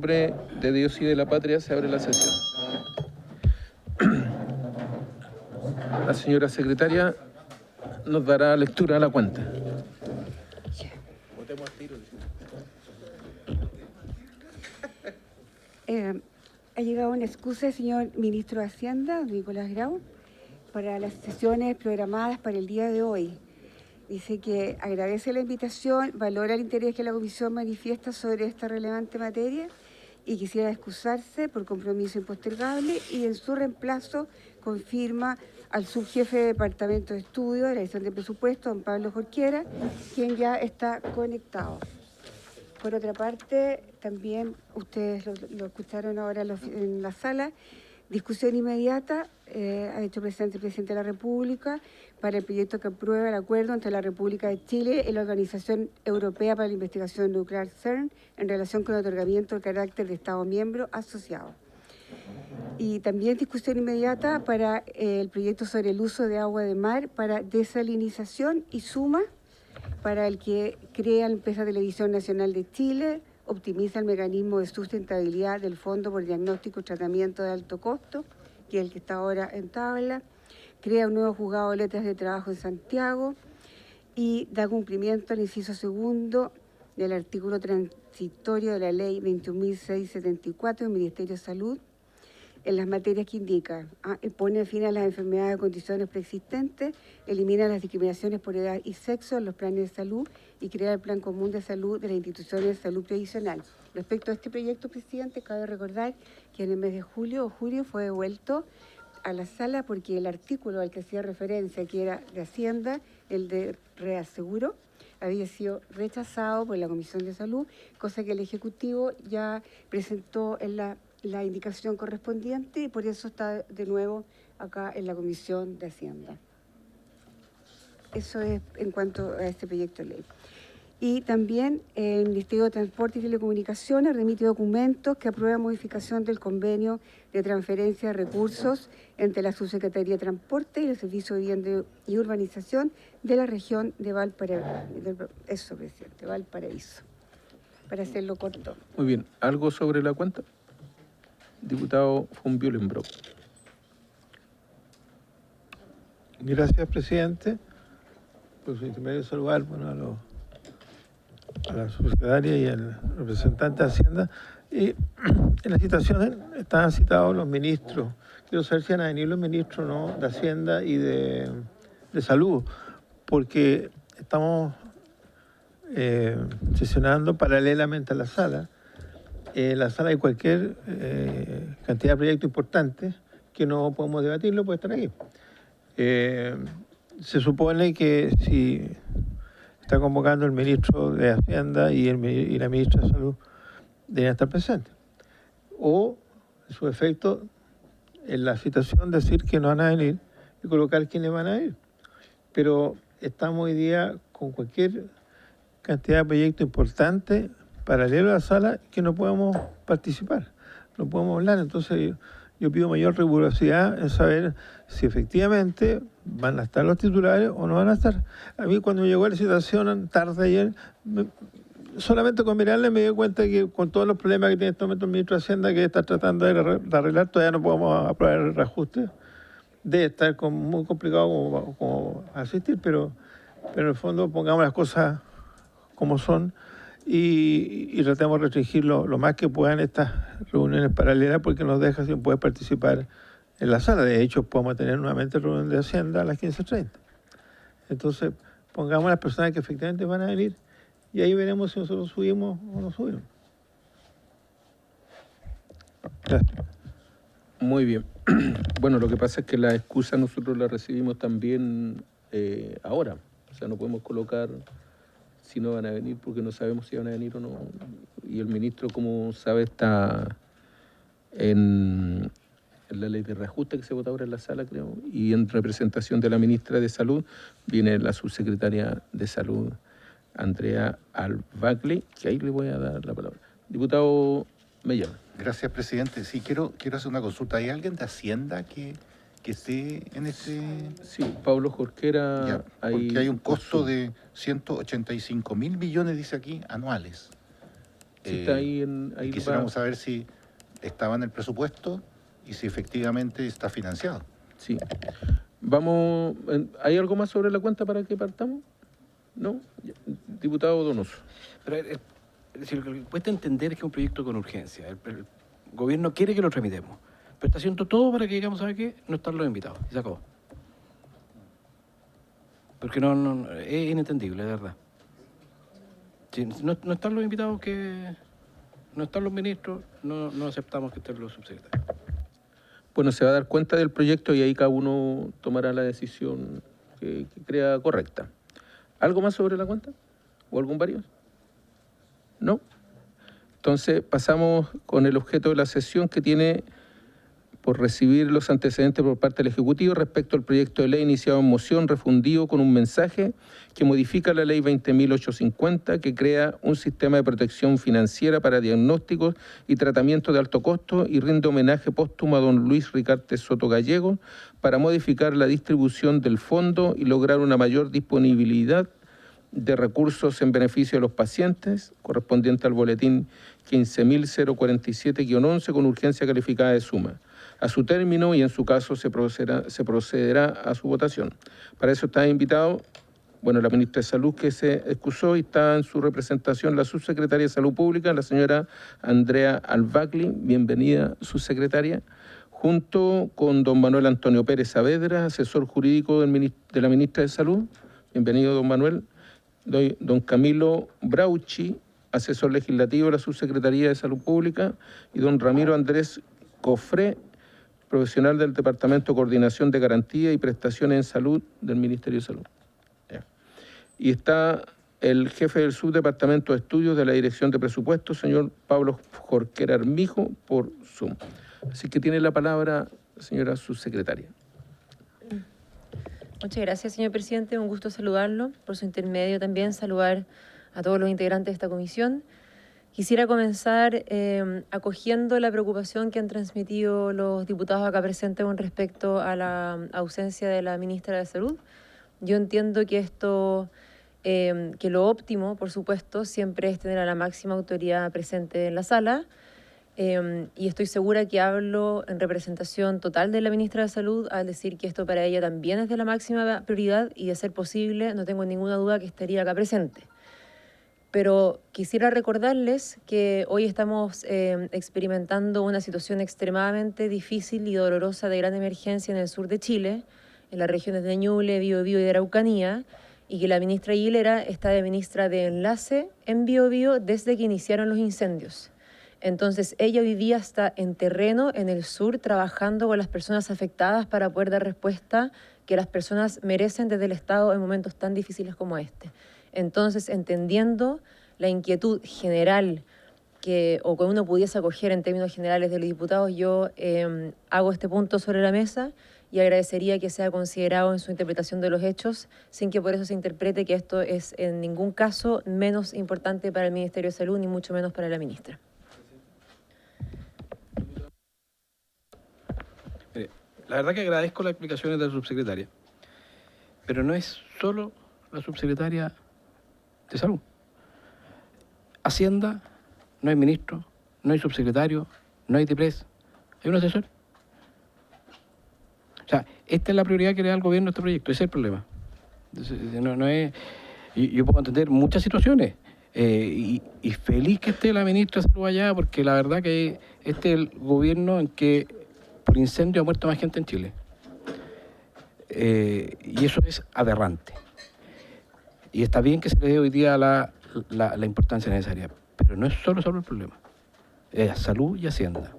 nombre de Dios y de la patria se abre la sesión. La señora secretaria nos dará lectura a la cuenta. Ha llegado una excusa del señor ministro de Hacienda, Nicolás Grau, para las sesiones programadas para el día de hoy. Dice que agradece la invitación, valora el interés que la comisión manifiesta sobre esta relevante materia y quisiera excusarse por compromiso impostergable, y en su reemplazo confirma al subjefe de Departamento de Estudio de la Dirección de Presupuesto, don Pablo Jorquera, quien ya está conectado. Por otra parte, también ustedes lo escucharon ahora en la sala, discusión inmediata ha hecho presente el presidente de la República para el proyecto que aprueba el acuerdo entre la República de Chile y la Organización Europea para la Investigación Nuclear CERN en relación con el otorgamiento del carácter de Estado miembro asociado. Y también discusión inmediata para el proyecto sobre el uso de agua de mar para desalinización y suma para el que crea la empresa Televisión Nacional de Chile, optimiza el mecanismo de sustentabilidad del Fondo por Diagnóstico y Tratamiento de Alto Costo, que es el que está ahora en tabla, crea un nuevo juzgado de letras de trabajo en Santiago y da cumplimiento al inciso segundo del artículo transitorio de la Ley 21.674 del Ministerio de Salud, en las materias que indica, pone fin a las enfermedades o condiciones preexistentes, elimina las discriminaciones por edad y sexo en los planes de salud y crea el Plan Común de Salud de las instituciones de salud previsional. Respecto a este proyecto, presidente, cabe recordar que en el mes de julio o julio fue devuelto a la sala porque el artículo al que hacía referencia, que era de Hacienda, el de reaseguro, había sido rechazado por la Comisión de Salud, cosa que el Ejecutivo ya presentó en la indicación correspondiente y por eso está de nuevo acá en la Comisión de Hacienda. Eso es en cuanto a este proyecto de ley. Y también el Ministerio de Transporte y Telecomunicaciones remite documentos que aprueban modificación del convenio de transferencia de recursos entre la Subsecretaría de Transporte y el Servicio de Vivienda y Urbanización de la región de Valparaíso, presidente, Valparaíso, para hacerlo corto. Muy bien. ¿Algo sobre la cuenta? Diputado von Büllenbrock. Gracias, presidente. Por su intermedio, saludar a la subsecretaria y al representante de Hacienda. Y en la citación estaban citados los ministros. Quiero saber si van a venir los ministros, ¿no?, de Hacienda y de Salud, porque estamos sesionando paralelamente a la sala. En la sala hay cualquier cantidad de proyectos importantes que no podemos debatirlo, puede estar aquí. Se supone que si está convocando el ministro de Hacienda y la ministra de Salud, deben estar presentes. O, en su efecto, en la citación decir que no van a venir y colocar quiénes van a ir. Pero estamos hoy día con cualquier cantidad de proyectos importantes paralelo a la sala que no podemos participar, no podemos hablar. Entonces yo pido mayor rigurosidad en saber si efectivamente van a estar los titulares o no van a estar. A mí cuando me llegó la citación tarde ayer, solamente con mirarle me di cuenta que con todos los problemas que tiene en este momento el ministro de Hacienda, que está tratando de arreglar, todavía no podemos aprobar el reajuste. Debe estar muy complicado como asistir, pero en el fondo pongamos las cosas como son y tratemos de restringir lo más que puedan estas reuniones paralelas, porque nos deja sin poder participar en la sala. De hecho, podemos tener nuevamente reunión de Hacienda a las 15:30. Entonces, pongamos las personas que efectivamente van a venir y ahí veremos si nosotros subimos o no subimos. Gracias. Muy bien. Bueno, lo que pasa es que la excusa nosotros la recibimos también ahora. O sea, no podemos colocar si no van a venir porque no sabemos si van a venir o no. Y el ministro, como sabe, está en la ley de reajuste que se vota ahora en la sala, creo, y en representación de la ministra de Salud viene la subsecretaria de Salud, Andrea Albagli, que ahí le voy a dar la palabra. Diputado Mellán. Gracias, presidente. Sí, quiero hacer una consulta. ¿Hay alguien de Hacienda que esté en este...? Sí, Pablo Jorquera. Ya, porque hay un costo de 185.000 millones, dice aquí, anuales. Sí, está ahí y quisiéramos saber si estaba en el presupuesto y si efectivamente está financiado. Sí. Vamos, ¿hay algo más sobre la cuenta para que partamos? ¿No? Ya. Diputado Donoso. Pero, es decir, lo que cuesta entender es que es un proyecto con urgencia. El gobierno quiere que lo tramitemos, pero está haciendo todo para que digamos, ¿sabe qué? No están los invitados. Y se acabó. Porque no es inentendible, de verdad. Si no están los invitados, no están los ministros, no aceptamos que estén los subsecretarios. Bueno, se va a dar cuenta del proyecto y ahí cada uno tomará la decisión que crea correcta. ¿Algo más sobre la cuenta? ¿O algún varios? ¿No? Entonces pasamos con el objeto de la sesión, que tiene por recibir los antecedentes por parte del Ejecutivo respecto al proyecto de ley iniciado en moción, refundido con un mensaje que modifica la ley 20.850, que crea un sistema de protección financiera para diagnósticos y tratamientos de alto costo, y rinde homenaje póstumo a don Luis Ricarte Soto Gallego para modificar la distribución del fondo y lograr una mayor disponibilidad de recursos en beneficio de los pacientes, correspondiente al boletín 15.047-11, con urgencia calificada de suma. A su término y en su caso se procederá a su votación. Para eso está invitado, bueno, la ministra de Salud, que se excusó, y está en su representación la subsecretaria de Salud Pública, la señora Andrea Albacli. Bienvenida, subsecretaria, junto con don Manuel Antonio Pérez Saavedra, asesor jurídico de la ministra de Salud. Bienvenido, don Manuel. Don Camilo Brauchi, asesor legislativo de la Subsecretaría de Salud Pública, y don Ramiro Andrés Cofré, profesional del Departamento de Coordinación de Garantía y Prestaciones en Salud del Ministerio de Salud. Y está el jefe del Subdepartamento de Estudios de la Dirección de Presupuestos, señor Pablo Jorquera Armijo, por Zoom. Así que tiene la palabra, señora subsecretaria. Muchas gracias, señor presidente. Un gusto saludarlo. Por su intermedio también saludar a todos los integrantes de esta comisión. Quisiera comenzar acogiendo la preocupación que han transmitido los diputados acá presentes con respecto a la ausencia de la ministra de Salud. Yo entiendo que que lo óptimo, por supuesto, siempre es tener a la máxima autoridad presente en la sala. Y estoy segura que hablo en representación total de la ministra de Salud al decir que esto para ella también es de la máxima prioridad, y de ser posible, no tengo ninguna duda que estaría acá presente. Pero quisiera recordarles que hoy estamos experimentando una situación extremadamente difícil y dolorosa de gran emergencia en el sur de Chile, en las regiones de Ñuble, Biobío y de Araucanía, y que la ministra Aguilera está de ministra de enlace en Biobío desde que iniciaron los incendios. Entonces, ella vivía hasta en terreno en el sur, trabajando con las personas afectadas para poder dar respuesta que las personas merecen desde el Estado en momentos tan difíciles como este. Entonces, entendiendo la inquietud general que uno pudiese acoger en términos generales de los diputados, yo hago este punto sobre la mesa y agradecería que sea considerado en su interpretación de los hechos, sin que por eso se interprete que esto es en ningún caso menos importante para el Ministerio de Salud, ni mucho menos para la ministra. La verdad que agradezco las explicaciones de la subsecretaria, pero no es solo la subsecretaria de Salud. Hacienda, no hay ministro, no hay subsecretario, no hay DIPRES, hay un asesor. O sea, esta es la prioridad que le da al gobierno a este proyecto, ese es el problema. Yo puedo entender muchas situaciones, y feliz que esté la ministra de Salud allá, porque la verdad que este es el gobierno en que por incendio ha muerto más gente en Chile. Y eso es aberrante. Y está bien que se le dé hoy día la importancia necesaria, pero no es solo sobre el problema. Es salud y Hacienda.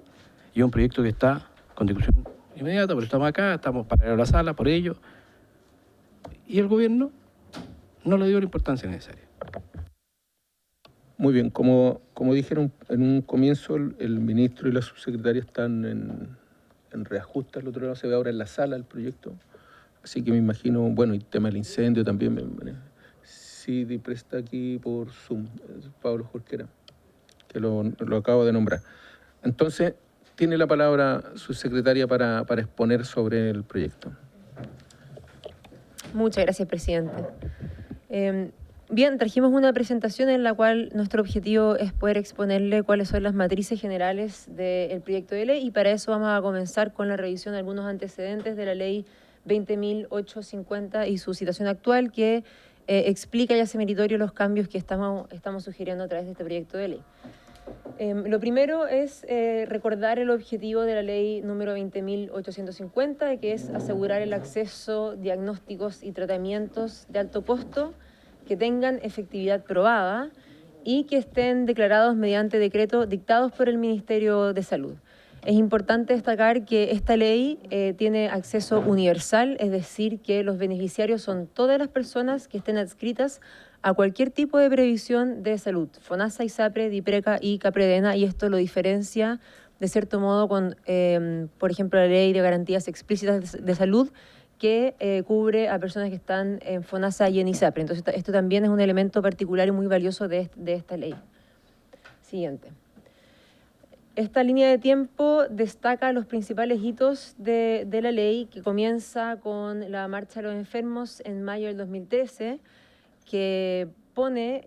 Y es un proyecto que está con discusión inmediata, por eso estamos acá, estamos para ir a la sala, por ello. Y el gobierno no le dio la importancia necesaria. Muy bien, como dijeron en un comienzo, el ministro y la subsecretaria están en reajuste. Al otro lado se ve ahora en la sala el proyecto. Así que me imagino, bueno, y el tema del incendio también. Sí, DIPRES está aquí por Zoom, Pablo Jorquera, que lo acabo de nombrar. Entonces, tiene la palabra su secretaria para exponer sobre el proyecto. Muchas gracias, presidente. Bien, trajimos una presentación en la cual nuestro objetivo es poder exponerle cuáles son las matrices generales del proyecto de ley, y para eso vamos a comenzar con la revisión de algunos antecedentes de la ley 20.850 y su situación actual, que explica y hace meritorio los cambios que estamos sugiriendo a través de este proyecto de ley. Lo primero es recordar el objetivo de la ley número 20.850, que es asegurar el acceso, diagnósticos y tratamientos de alto costo que tengan efectividad probada y que estén declarados mediante decreto dictados por el Ministerio de Salud. Es importante destacar que esta ley tiene acceso universal, es decir, que los beneficiarios son todas las personas que estén adscritas a cualquier tipo de previsión de salud, FONASA, ISAPRE, DIPRECA y CAPREDENA, y esto lo diferencia de cierto modo con, por ejemplo, la Ley de Garantías Explícitas de Salud, que cubre a personas que están en FONASA y en ISAPRE. Entonces, esto también es un elemento particular y muy valioso de esta ley. Siguiente. Esta línea de tiempo destaca los principales hitos de la ley, que comienza con la Marcha de los Enfermos en mayo del 2013, que pone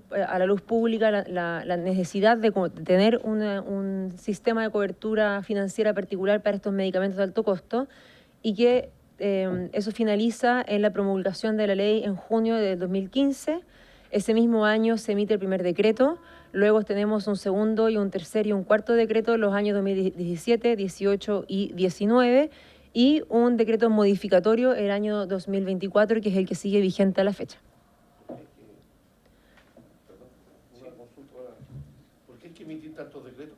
a la luz pública la necesidad de tener un sistema de cobertura financiera particular para estos medicamentos de alto costo, y que eso finaliza en la promulgación de la ley en junio de 2015. Ese mismo año se emite el primer decreto, luego tenemos un segundo y un tercer y un cuarto decreto en los años 2017, 18 y 19, y un decreto modificatorio el año 2024, que es el que sigue vigente a la fecha. ¿Por qué hay que emitir tantos decretos?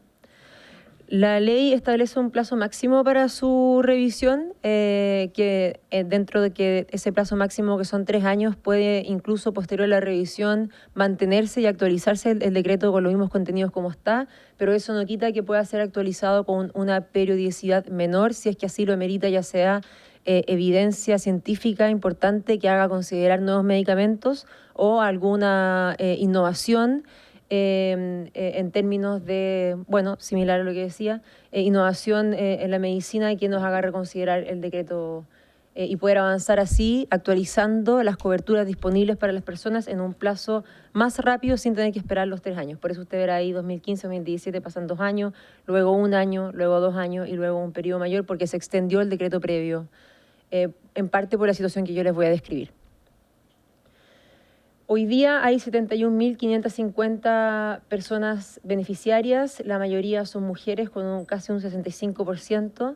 La ley establece un plazo máximo para su revisión, que dentro de que ese plazo máximo, que son 3 años, puede incluso posterior a la revisión mantenerse y actualizarse el decreto con los mismos contenidos como está, pero eso no quita que pueda ser actualizado con una periodicidad menor, si es que así lo amerita, ya sea evidencia científica importante que haga considerar nuevos medicamentos o alguna innovación en términos de, bueno, similar a lo que decía, innovación en la medicina, que nos haga reconsiderar el decreto y poder avanzar así, actualizando las coberturas disponibles para las personas en un plazo más rápido sin tener que esperar los 3 años. Por eso usted verá ahí 2015, 2017 pasan 2 años, luego 1 año, luego 2 años y luego un periodo mayor, porque se extendió el decreto previo, en parte por la situación que yo les voy a describir. Hoy día hay 71.550 personas beneficiarias, la mayoría son mujeres con casi un 65%.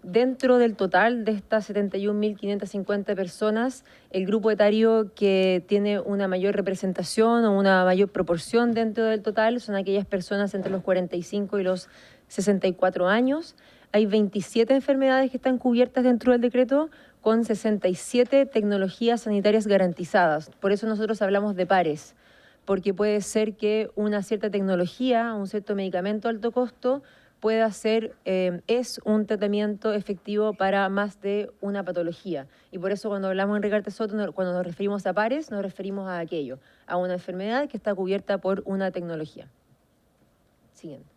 Dentro del total de estas 71.550 personas, el grupo etario que tiene una mayor representación o una mayor proporción dentro del total son aquellas personas entre los 45 y los 64 años. Hay 27 enfermedades que están cubiertas dentro del decreto, con 67 tecnologías sanitarias garantizadas. Por eso nosotros hablamos de pares, porque puede ser que una cierta tecnología, un cierto medicamento de alto costo, pueda ser, es un tratamiento efectivo para más de una patología. Y por eso cuando hablamos en Enrique Soto, cuando nos referimos a pares, nos referimos a aquello, a una enfermedad que está cubierta por una tecnología. Siguiente.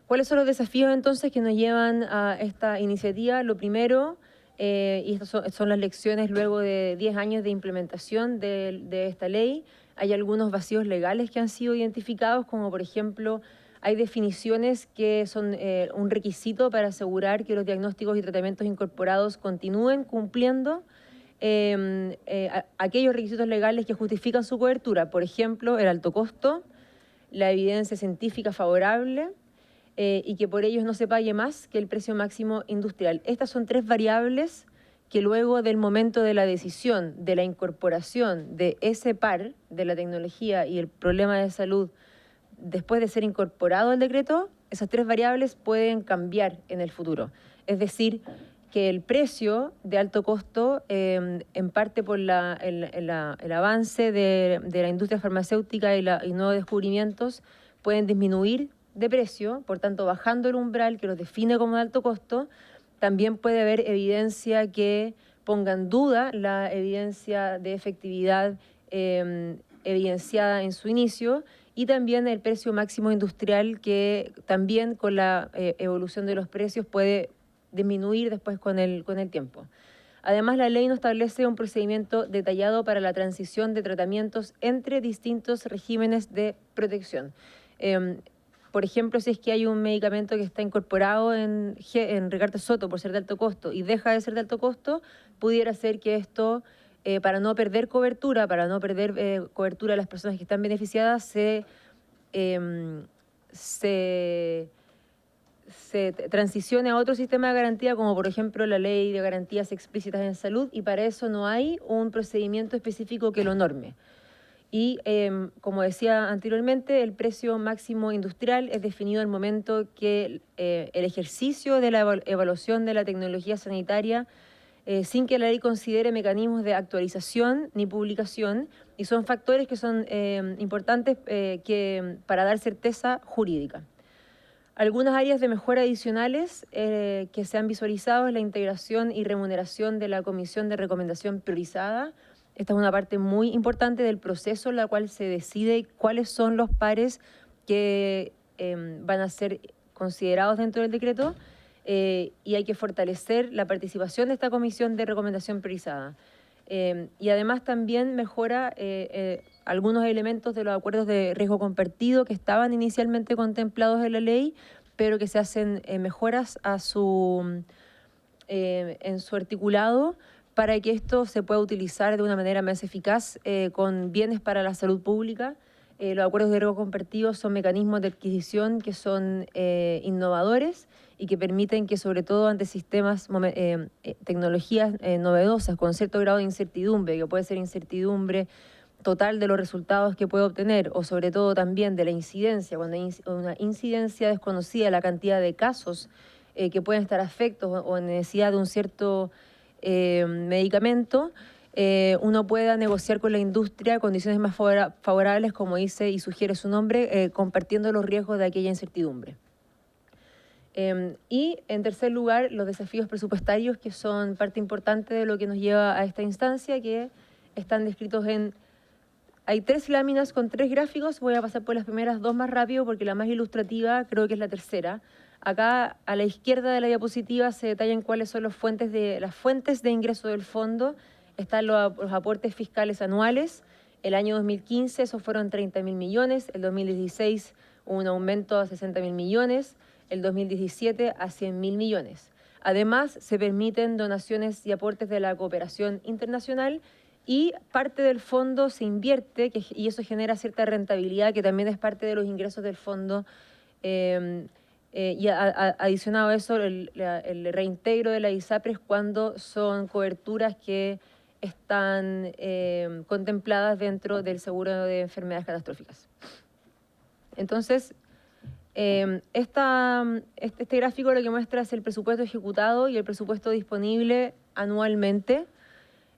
¿Cuáles son los desafíos entonces que nos llevan a esta iniciativa? Lo primero, y estas son las lecciones luego de 10 años de implementación de esta ley, hay algunos vacíos legales que han sido identificados, como por ejemplo, hay definiciones que son un requisito para asegurar que los diagnósticos y tratamientos incorporados continúen cumpliendo aquellos requisitos legales que justifican su cobertura, por ejemplo, el alto costo, la evidencia científica favorable, y que por ellos no se pague más que el precio máximo industrial. Estas son 3 variables que luego del momento de la decisión de la incorporación de ese par de la tecnología y el problema de salud, después de ser incorporado al decreto, esas 3 variables pueden cambiar en el futuro. Es decir, que el precio de alto costo, en parte por el avance de la industria farmacéutica y nuevos descubrimientos, pueden disminuir de precio, por tanto bajando el umbral que los define como de alto costo. También puede haber evidencia que ponga en duda la evidencia de efectividad evidenciada en su inicio, y también el precio máximo industrial, que también con la evolución de los precios puede disminuir después con el tiempo. Además, la ley no establece un procedimiento detallado para la transición de tratamientos entre distintos regímenes de protección. Por ejemplo, si es que hay un medicamento que está incorporado en Ricardo Soto por ser de alto costo y deja de ser de alto costo, pudiera ser que esto, para no perder cobertura, cobertura de las personas que están beneficiadas, se transicione a otro sistema de garantía, como por ejemplo la ley de garantías explícitas en salud, y para eso no hay un procedimiento específico que lo norme. Y como decía anteriormente, el precio máximo industrial es definido al momento que el ejercicio de la evaluación de la tecnología sanitaria, sin que la ley considere mecanismos de actualización ni publicación, y son factores que son importantes para dar certeza jurídica. Algunas áreas de mejora adicionales que se han visualizado es la integración y remuneración de la Comisión de Recomendación Priorizada. Esta es una parte muy importante del proceso en la cual se decide cuáles son los pares que van a ser considerados dentro del decreto, y hay que fortalecer la participación de esta Comisión de Recomendación Priorizada. Y además también mejora algunos elementos de los acuerdos de riesgo compartido que estaban inicialmente contemplados en la ley, pero que se hacen mejoras en su articulado para que esto se pueda utilizar de una manera más eficaz con bienes para la salud pública. Los acuerdos de riesgo compartido son mecanismos de adquisición que son innovadores y que permiten que, sobre todo ante sistemas, tecnologías novedosas con cierto grado de incertidumbre, que puede ser incertidumbre total de los resultados que puede obtener, o sobre todo también de la incidencia, cuando hay una incidencia desconocida, la cantidad de casos que pueden estar afectos o en necesidad de un cierto medicamento, uno pueda negociar con la industria condiciones más favorables, como dice y sugiere su nombre, compartiendo los riesgos de aquella incertidumbre. Y en tercer lugar, los desafíos presupuestarios, que son parte importante de lo que nos lleva a esta instancia, que están descritos hay 3 láminas con 3 gráficos. Voy a pasar por las primeras 2 más rápido porque la más ilustrativa creo que es la tercera. Acá a la izquierda de la diapositiva se detallan cuáles son las fuentes de ingreso del fondo. Están los aportes fiscales anuales. El año 2015 esos fueron 30.000 millones, el 2016 hubo un aumento a 60.000 millones, el 2017 a 100.000 millones. Además, se permiten donaciones y aportes de la cooperación internacional, y parte del fondo se invierte y eso genera cierta rentabilidad que también es parte de los ingresos del fondo. Y adicionado a eso, el reintegro de la ISAPRES cuando son coberturas que están contempladas dentro del seguro de enfermedades catastróficas. Entonces, este gráfico lo que muestra es el presupuesto ejecutado y el presupuesto disponible anualmente.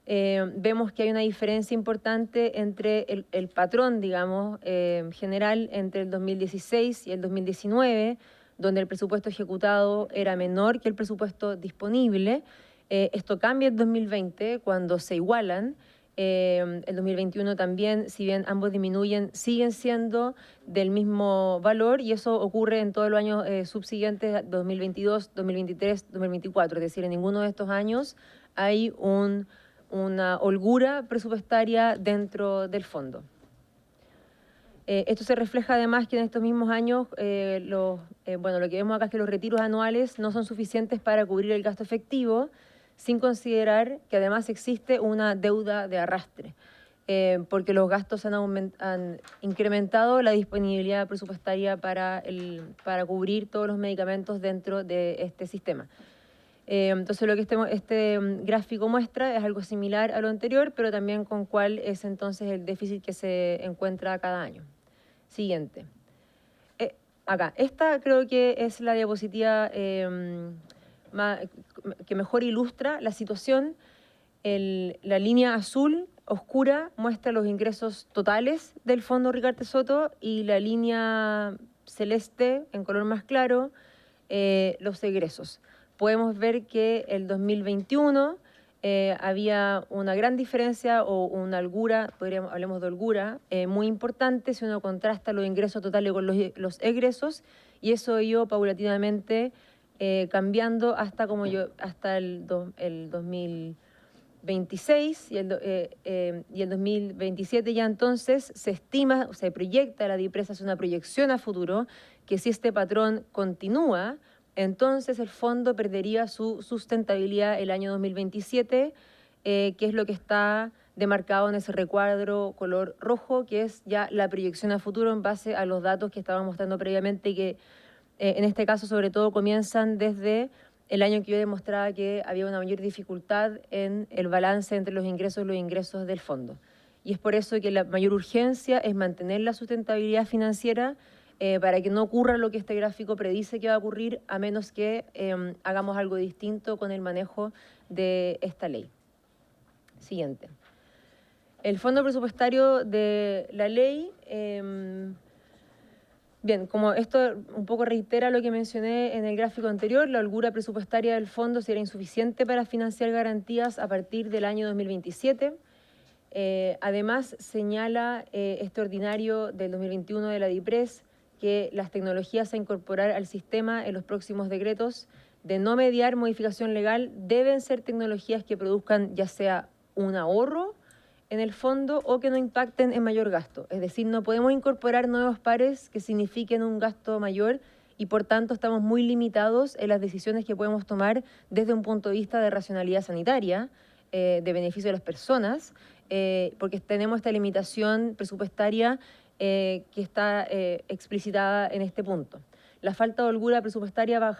Vemos que hay una diferencia importante entre el patrón, digamos, general entre el 2016 y el 2019, donde el presupuesto ejecutado era menor que el presupuesto disponible. Esto cambia en 2020, cuando se igualan. El 2021 también, si bien ambos disminuyen, siguen siendo del mismo valor, y eso ocurre en todos los años subsiguientes, 2022, 2023, 2024. Es decir, en ninguno de estos años hay una holgura presupuestaria dentro del fondo. Esto se refleja además que en estos mismos años, lo que vemos acá es que los retiros anuales no son suficientes para cubrir el gasto efectivo, sin considerar que además existe una deuda de arrastre, porque los gastos han incrementado la disponibilidad presupuestaria para cubrir todos los medicamentos dentro de este sistema. Entonces, lo que este gráfico muestra es algo similar a lo anterior, pero también con cuál es entonces el déficit que se encuentra cada año. Siguiente. Acá, esta creo que es la diapositiva que mejor ilustra la situación. La línea azul oscura muestra los ingresos totales del Fondo Ricardo Soto, y la línea celeste, en color más claro, los egresos. Podemos ver que el 2021 había una gran diferencia o una holgura, hablemos de holgura, muy importante si uno contrasta los ingresos totales con los egresos, y eso iba paulatinamente cambiando hasta el 2021, 2026 y el 2027 ya entonces se estima, se proyecta, la DIPRES hace una proyección a futuro, que si este patrón continúa, entonces el fondo perdería su sustentabilidad el año 2027, que es lo que está demarcado en ese recuadro color rojo, que es ya la proyección a futuro en base a los datos que estábamos mostrando previamente, que en este caso sobre todo comienzan desde el año que yo demostraba que había una mayor dificultad en el balance entre los ingresos del fondo. Y es por eso que la mayor urgencia es mantener la sustentabilidad financiera para que no ocurra lo que este gráfico predice que va a ocurrir, a menos que hagamos algo distinto con el manejo de esta ley. Siguiente. El fondo presupuestario de la ley... Bien, como esto un poco reitera lo que mencioné en el gráfico anterior, la holgura presupuestaria del fondo será insuficiente para financiar garantías a partir del año 2027. Además, señala este ordinario del 2021 de la DIPRES que las tecnologías a incorporar al sistema en los próximos decretos de no mediar modificación legal deben ser tecnologías que produzcan ya sea un ahorro en el fondo o que no impacten en mayor gasto. Es decir, no podemos incorporar nuevos pares que signifiquen un gasto mayor y por tanto estamos muy limitados en las decisiones que podemos tomar desde un punto de vista de racionalidad sanitaria, de beneficio de las personas, porque tenemos esta limitación presupuestaria que está explicitada en este punto. La falta de holgura presupuestaria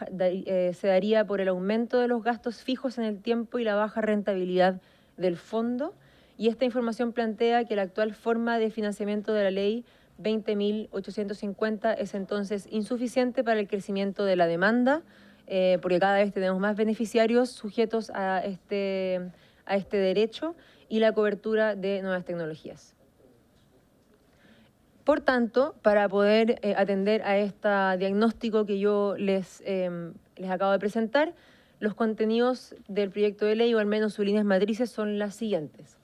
se daría por el aumento de los gastos fijos en el tiempo y la baja rentabilidad del fondo. Y esta información plantea que la actual forma de financiamiento de la ley 20.850 es entonces insuficiente para el crecimiento de la demanda, porque cada vez tenemos más beneficiarios sujetos a este derecho y la cobertura de nuevas tecnologías. Por tanto, para poder atender a este diagnóstico que yo les acabo de presentar, los contenidos del proyecto de ley, o al menos sus líneas matrices, son las siguientes.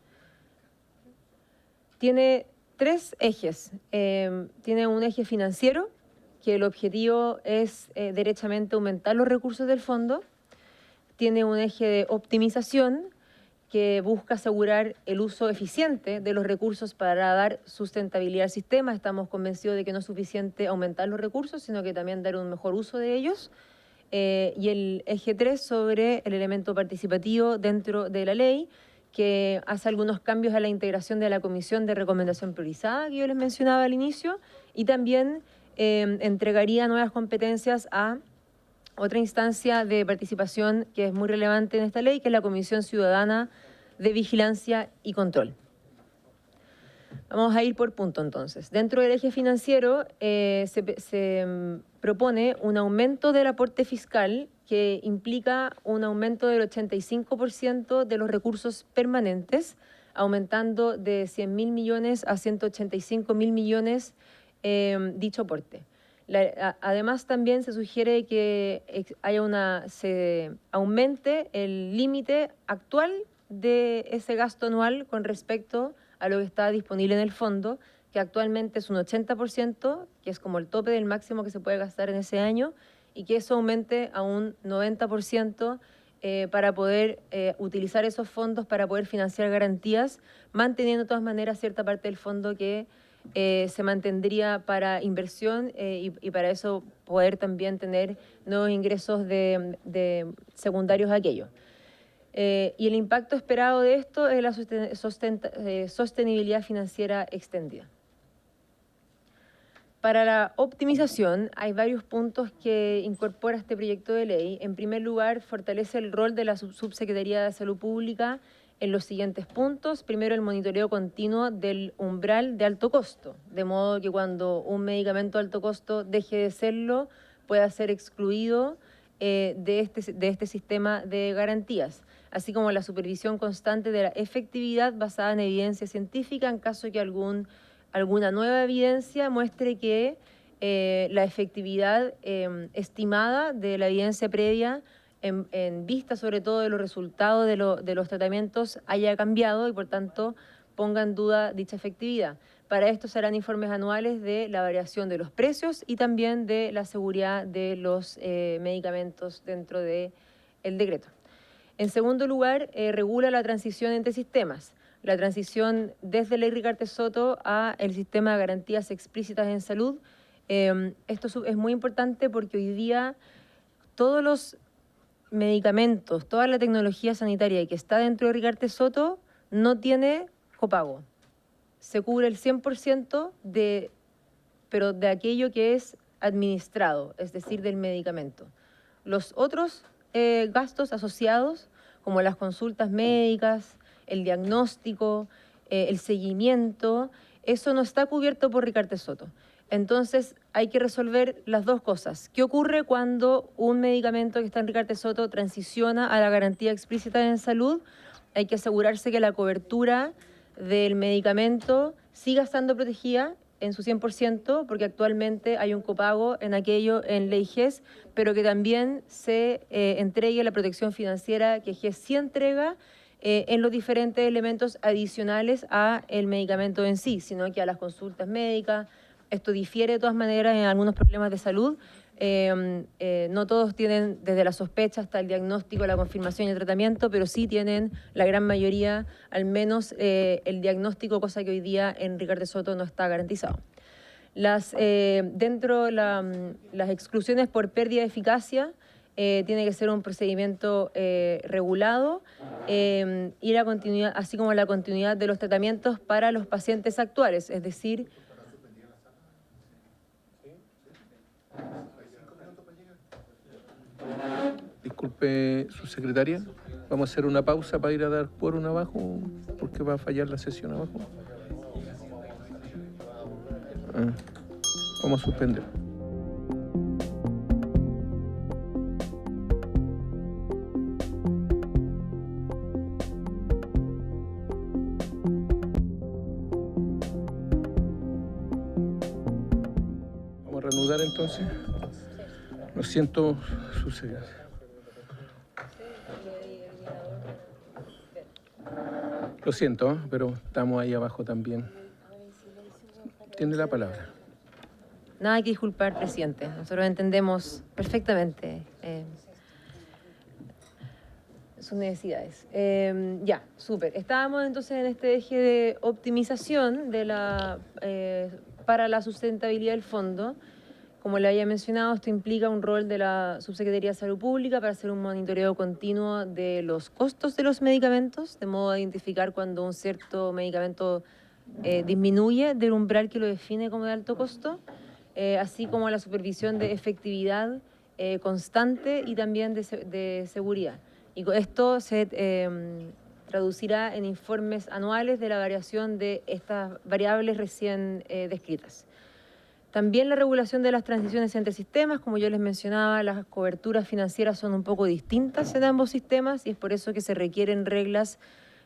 Tiene tres ejes. Tiene un eje financiero, que el objetivo es derechamente aumentar los recursos del fondo. Tiene un eje de optimización, que busca asegurar el uso eficiente de los recursos para dar sustentabilidad al sistema. Estamos convencidos de que no es suficiente aumentar los recursos, sino que también dar un mejor uso de ellos. Y el eje 3 sobre el elemento participativo dentro de la ley, que hace algunos cambios a la integración de la Comisión de Recomendación Priorizada, que yo les mencionaba al inicio, y también entregaría nuevas competencias a otra instancia de participación que es muy relevante en esta ley, que es la Comisión Ciudadana de Vigilancia y Control. Vamos a ir por punto entonces. Dentro del eje financiero se propone un aumento del aporte fiscal que implica un aumento del 85% de los recursos permanentes, aumentando de 100.000 millones a 185.000 millones dicho aporte. Además, también se sugiere que se aumente el límite actual de ese gasto anual con respecto a lo que está disponible en el fondo, que actualmente es un 80%, que es como el tope del máximo que se puede gastar en ese año, y que eso aumente a un 90% para poder utilizar esos fondos para poder financiar garantías, manteniendo de todas maneras cierta parte del fondo que se mantendría para inversión y para eso poder también tener nuevos ingresos de secundarios a aquello. Y el impacto esperado de esto es la sostenibilidad financiera extendida. Para la optimización hay varios puntos que incorpora este proyecto de ley. En primer lugar, fortalece el rol de la Subsecretaría de Salud Pública en los siguientes puntos. Primero, el monitoreo continuo del umbral de alto costo, de modo que cuando un medicamento de alto costo deje de serlo, pueda ser excluido de este sistema de garantías, así como la supervisión constante de la efectividad basada en evidencia científica en caso de que alguna nueva evidencia muestre que la efectividad estimada de la evidencia previa en vista sobre todo de los resultados de los tratamientos haya cambiado y por tanto ponga en duda dicha efectividad. Para esto se harán informes anuales de la variación de los precios y también de la seguridad de los medicamentos dentro del decreto. En segundo lugar, regula la transición entre sistemas. La transición desde Ley Rigarte Soto a el sistema de garantías explícitas en salud. Esto es muy importante porque hoy día todos los medicamentos, toda la tecnología sanitaria que está dentro de Rigarte Soto no tiene copago. Se cubre el 100% pero de aquello que es administrado, es decir, del medicamento. Los otros gastos asociados, como las consultas médicas, el diagnóstico, el seguimiento, eso no está cubierto por Rigarte Soto. Entonces hay que resolver las dos cosas. ¿Qué ocurre cuando un medicamento que está en Rigarte Soto transiciona a la garantía explícita en salud? Hay que asegurarse que la cobertura del medicamento siga estando protegida en su 100%, porque actualmente hay un copago en aquello en ley GES, pero que también se entregue la protección financiera que GES sí entrega en los diferentes elementos adicionales a el medicamento en sí, sino que a las consultas médicas. Esto difiere de todas maneras en algunos problemas de salud. No todos tienen desde la sospecha hasta el diagnóstico, la confirmación y el tratamiento, pero sí tienen la gran mayoría, al menos el diagnóstico, cosa que hoy día en Rigarte Soto no está garantizado. Las exclusiones por pérdida de eficacia tiene que ser un procedimiento regulado y la continuidad, así como la continuidad de los tratamientos para los pacientes actuales, es decir, Disculpe, subsecretaria, vamos a hacer una pausa para ir a dar quórum abajo, porque va a fallar la sesión abajo. Vamos a suspender. Vamos a reanudar entonces. Lo siento, subsecretaria. Lo siento, pero estamos ahí abajo también. Tiene la palabra. nada que disculpar, presidente. Nosotros entendemos perfectamente sus necesidades. Ya, súper. Estábamos entonces en este eje de optimización para la sustentabilidad del fondo. Como le había mencionado, esto implica un rol de la Subsecretaría de Salud Pública para hacer un monitoreo continuo de los costos de los medicamentos, de modo a identificar cuando un cierto medicamento disminuye del umbral que lo define como de alto costo, así como la supervisión de efectividad constante y también de seguridad. Y esto se traducirá en informes anuales de la variación de estas variables recién descritas. También la regulación de las transiciones entre sistemas, como yo les mencionaba, las coberturas financieras son un poco distintas en ambos sistemas y es por eso que se requieren reglas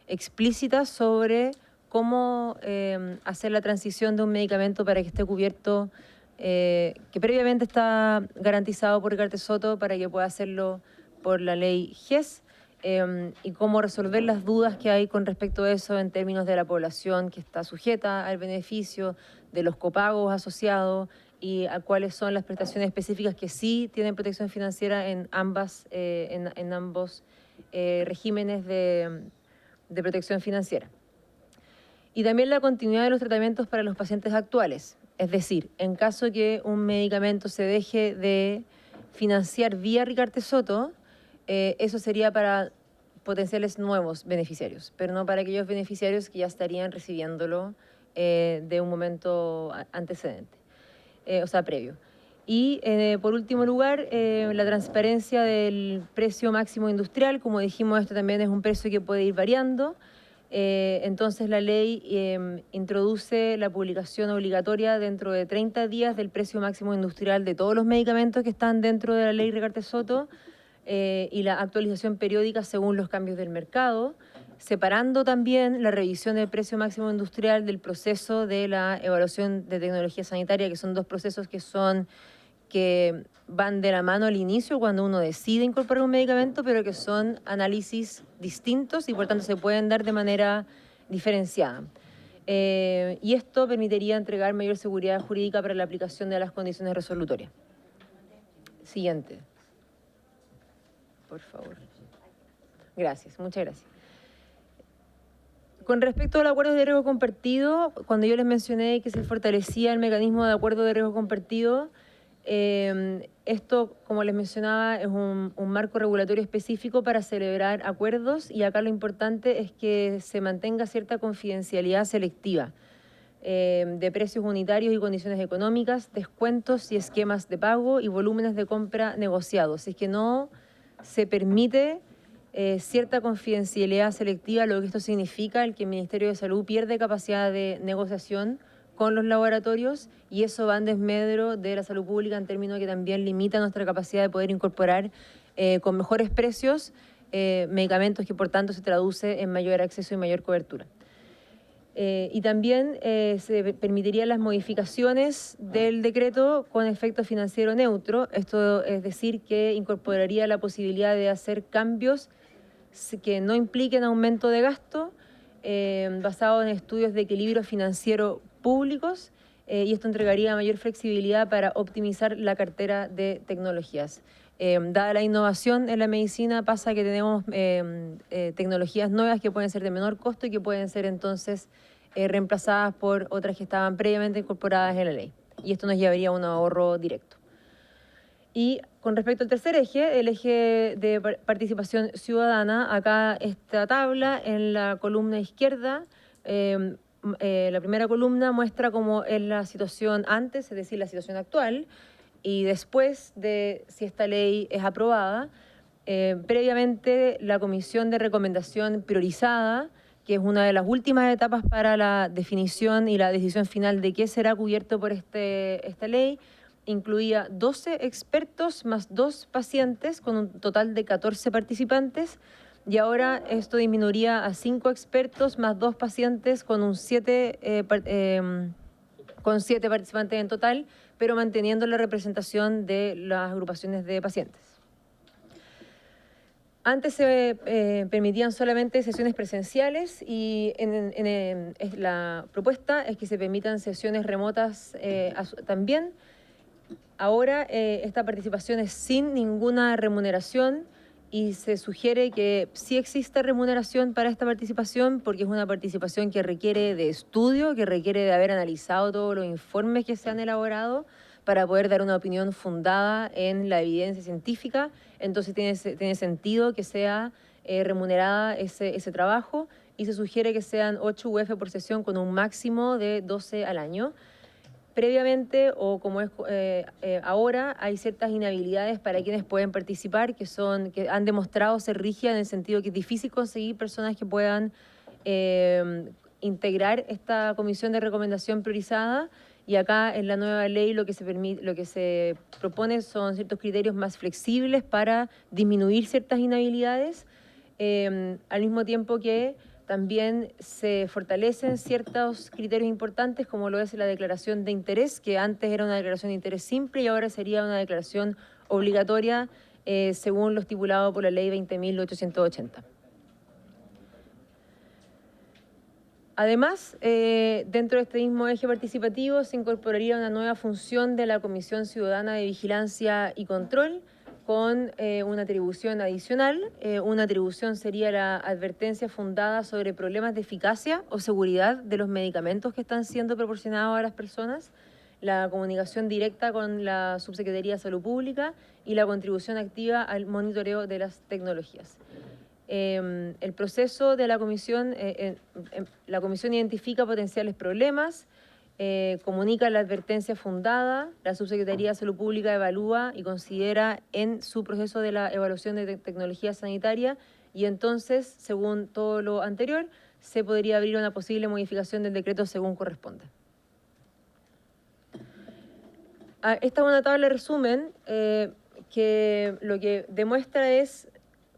explícitas sobre cómo hacer la transición de un medicamento para que esté cubierto, que previamente está garantizado por Rigarte Soto, para que pueda hacerlo por la ley GES, y cómo resolver las dudas que hay con respecto a eso en términos de la población que está sujeta al beneficio, de los copagos asociados y a cuáles son las prestaciones específicas que sí tienen protección financiera en ambos regímenes de protección financiera. Y también la continuidad de los tratamientos para los pacientes actuales. Es decir, en caso que un medicamento se deje de financiar vía Rigarte Soto, eso sería para potenciales nuevos beneficiarios, pero no para aquellos beneficiarios que ya estarían recibiéndolo de un momento antecedente, o sea, previo. Y por último lugar, la transparencia del precio máximo industrial. Como dijimos, esto también es un precio que puede ir variando. Entonces la ley introduce la publicación obligatoria dentro de 30 días del precio máximo industrial de todos los medicamentos que están dentro de la ley Rigarte Soto, y la actualización periódica según los cambios del mercado, separando también la revisión del precio máximo industrial del proceso de la evaluación de tecnología sanitaria, que son dos procesos que van de la mano al inicio cuando uno decide incorporar un medicamento, pero que son análisis distintos y por tanto se pueden dar de manera diferenciada. Y esto permitiría entregar mayor seguridad jurídica para la aplicación de las condiciones resolutorias. Siguiente. Por favor. Gracias, muchas gracias. Con respecto al acuerdo de riesgo compartido, cuando yo les mencioné que se fortalecía el mecanismo de acuerdo de riesgo compartido, esto, como les mencionaba, es un marco regulatorio específico para celebrar acuerdos, y acá lo importante es que se mantenga cierta confidencialidad selectiva de precios unitarios y condiciones económicas, descuentos y esquemas de pago y volúmenes de compra negociados. Es que no se permite cierta confidencialidad selectiva, lo que esto significa es que el Ministerio de Salud pierde capacidad de negociación con los laboratorios, y eso va en desmedro de la salud pública en términos que también limita nuestra capacidad de poder incorporar con mejores precios medicamentos, que por tanto se traduce en mayor acceso y mayor cobertura. Y también se permitirían las modificaciones del decreto con efecto financiero neutro. Esto es decir, que incorporaría la posibilidad de hacer cambios que no impliquen aumento de gasto, basado en estudios de equilibrio financiero públicos, y esto entregaría mayor flexibilidad para optimizar la cartera de tecnologías. Dada la innovación en la medicina, pasa que tenemos tecnologías nuevas que pueden ser de menor costo y que pueden ser entonces reemplazadas por otras que estaban previamente incorporadas en la ley. Y esto nos llevaría a un ahorro directo. Y con respecto al tercer eje, el eje de participación ciudadana, acá esta tabla en la columna izquierda, la primera columna muestra cómo es la situación antes, es decir, la situación actual, y después de si esta ley es aprobada. Previamente, la Comisión de Recomendación Priorizada, que es una de las últimas etapas para la definición y la decisión final de qué será cubierto por esta ley, incluía 12 expertos más 2 pacientes, con un total de 14 participantes, y ahora esto disminuiría a 5 expertos más 2 pacientes, con 7 participantes en total, pero manteniendo la representación de las agrupaciones de pacientes. Antes se permitían solamente sesiones presenciales, y la propuesta es que se permitan sesiones remotas también. Ahora esta participación es sin ninguna remuneración, y se sugiere que sí exista remuneración para esta participación, porque es una participación que requiere de estudio, que requiere de haber analizado todos los informes que se han elaborado para poder dar una opinión fundada en la evidencia científica. Entonces tiene sentido que sea remunerada ese trabajo, y se sugiere que sean 8 UF por sesión, con un máximo de 12 al año. Previamente, o como es ahora, hay ciertas inhabilidades para quienes pueden participar, que han demostrado ser rígidas, en el sentido que es difícil conseguir personas que puedan integrar esta comisión de recomendación priorizada. Y acá en la nueva ley lo que se propone son ciertos criterios más flexibles para disminuir ciertas inhabilidades, al mismo tiempo que también se fortalecen ciertos criterios importantes, como lo es la declaración de interés, que antes era una declaración de interés simple y ahora sería una declaración obligatoria según lo estipulado por la ley 20.880. Además, dentro de este mismo eje participativo se incorporaría una nueva función de la Comisión Ciudadana de Vigilancia y Control, con una atribución adicional. Una atribución sería la advertencia fundada sobre problemas de eficacia o seguridad de los medicamentos que están siendo proporcionados a las personas, la comunicación directa con la Subsecretaría de Salud Pública y la contribución activa al monitoreo de las tecnologías. El proceso de la comisión identifica potenciales problemas, comunica la advertencia fundada, la Subsecretaría de Salud Pública evalúa y considera en su proceso de la evaluación de tecnología sanitaria, y entonces, según todo lo anterior, se podría abrir una posible modificación del decreto según corresponda. Esta es una tabla de resumen que lo que demuestra es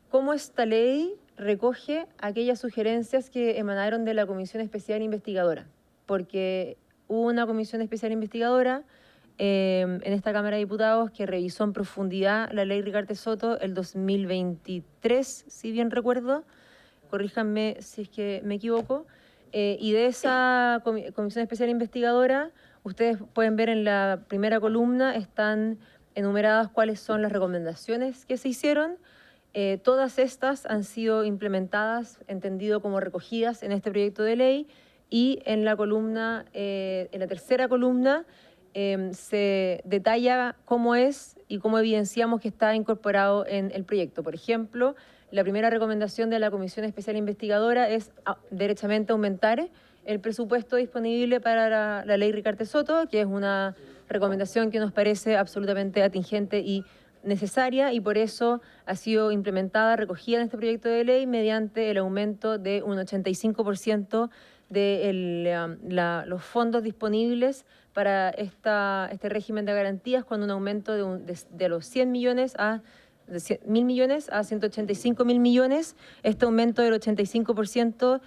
cómo esta ley recoge aquellas sugerencias que emanaron de la Comisión Especial Investigadora, porque hubo una comisión especial investigadora en esta Cámara de Diputados que revisó en profundidad la ley Rigarte Soto el 2023, si bien recuerdo, corríjanme si es que me equivoco, y de esa comisión especial investigadora, ustedes pueden ver en la primera columna, están enumeradas cuáles son las recomendaciones que se hicieron, Todas estas han sido implementadas, entendido como recogidas en este proyecto de ley, y en la columna, en la tercera columna, se detalla cómo es y cómo evidenciamos que está incorporado en el proyecto. Por ejemplo, la primera recomendación de la Comisión Especial Investigadora es derechamente aumentar el presupuesto disponible para la ley Ricardo Soto, que es una recomendación que nos parece absolutamente atingente y necesaria, y por eso ha sido implementada, recogida en este proyecto de ley mediante el aumento de un 85% de los fondos disponibles para este régimen de garantías, con un aumento de los 100 millones a de 1.000 millones a 185.000 millones. Este aumento del 85%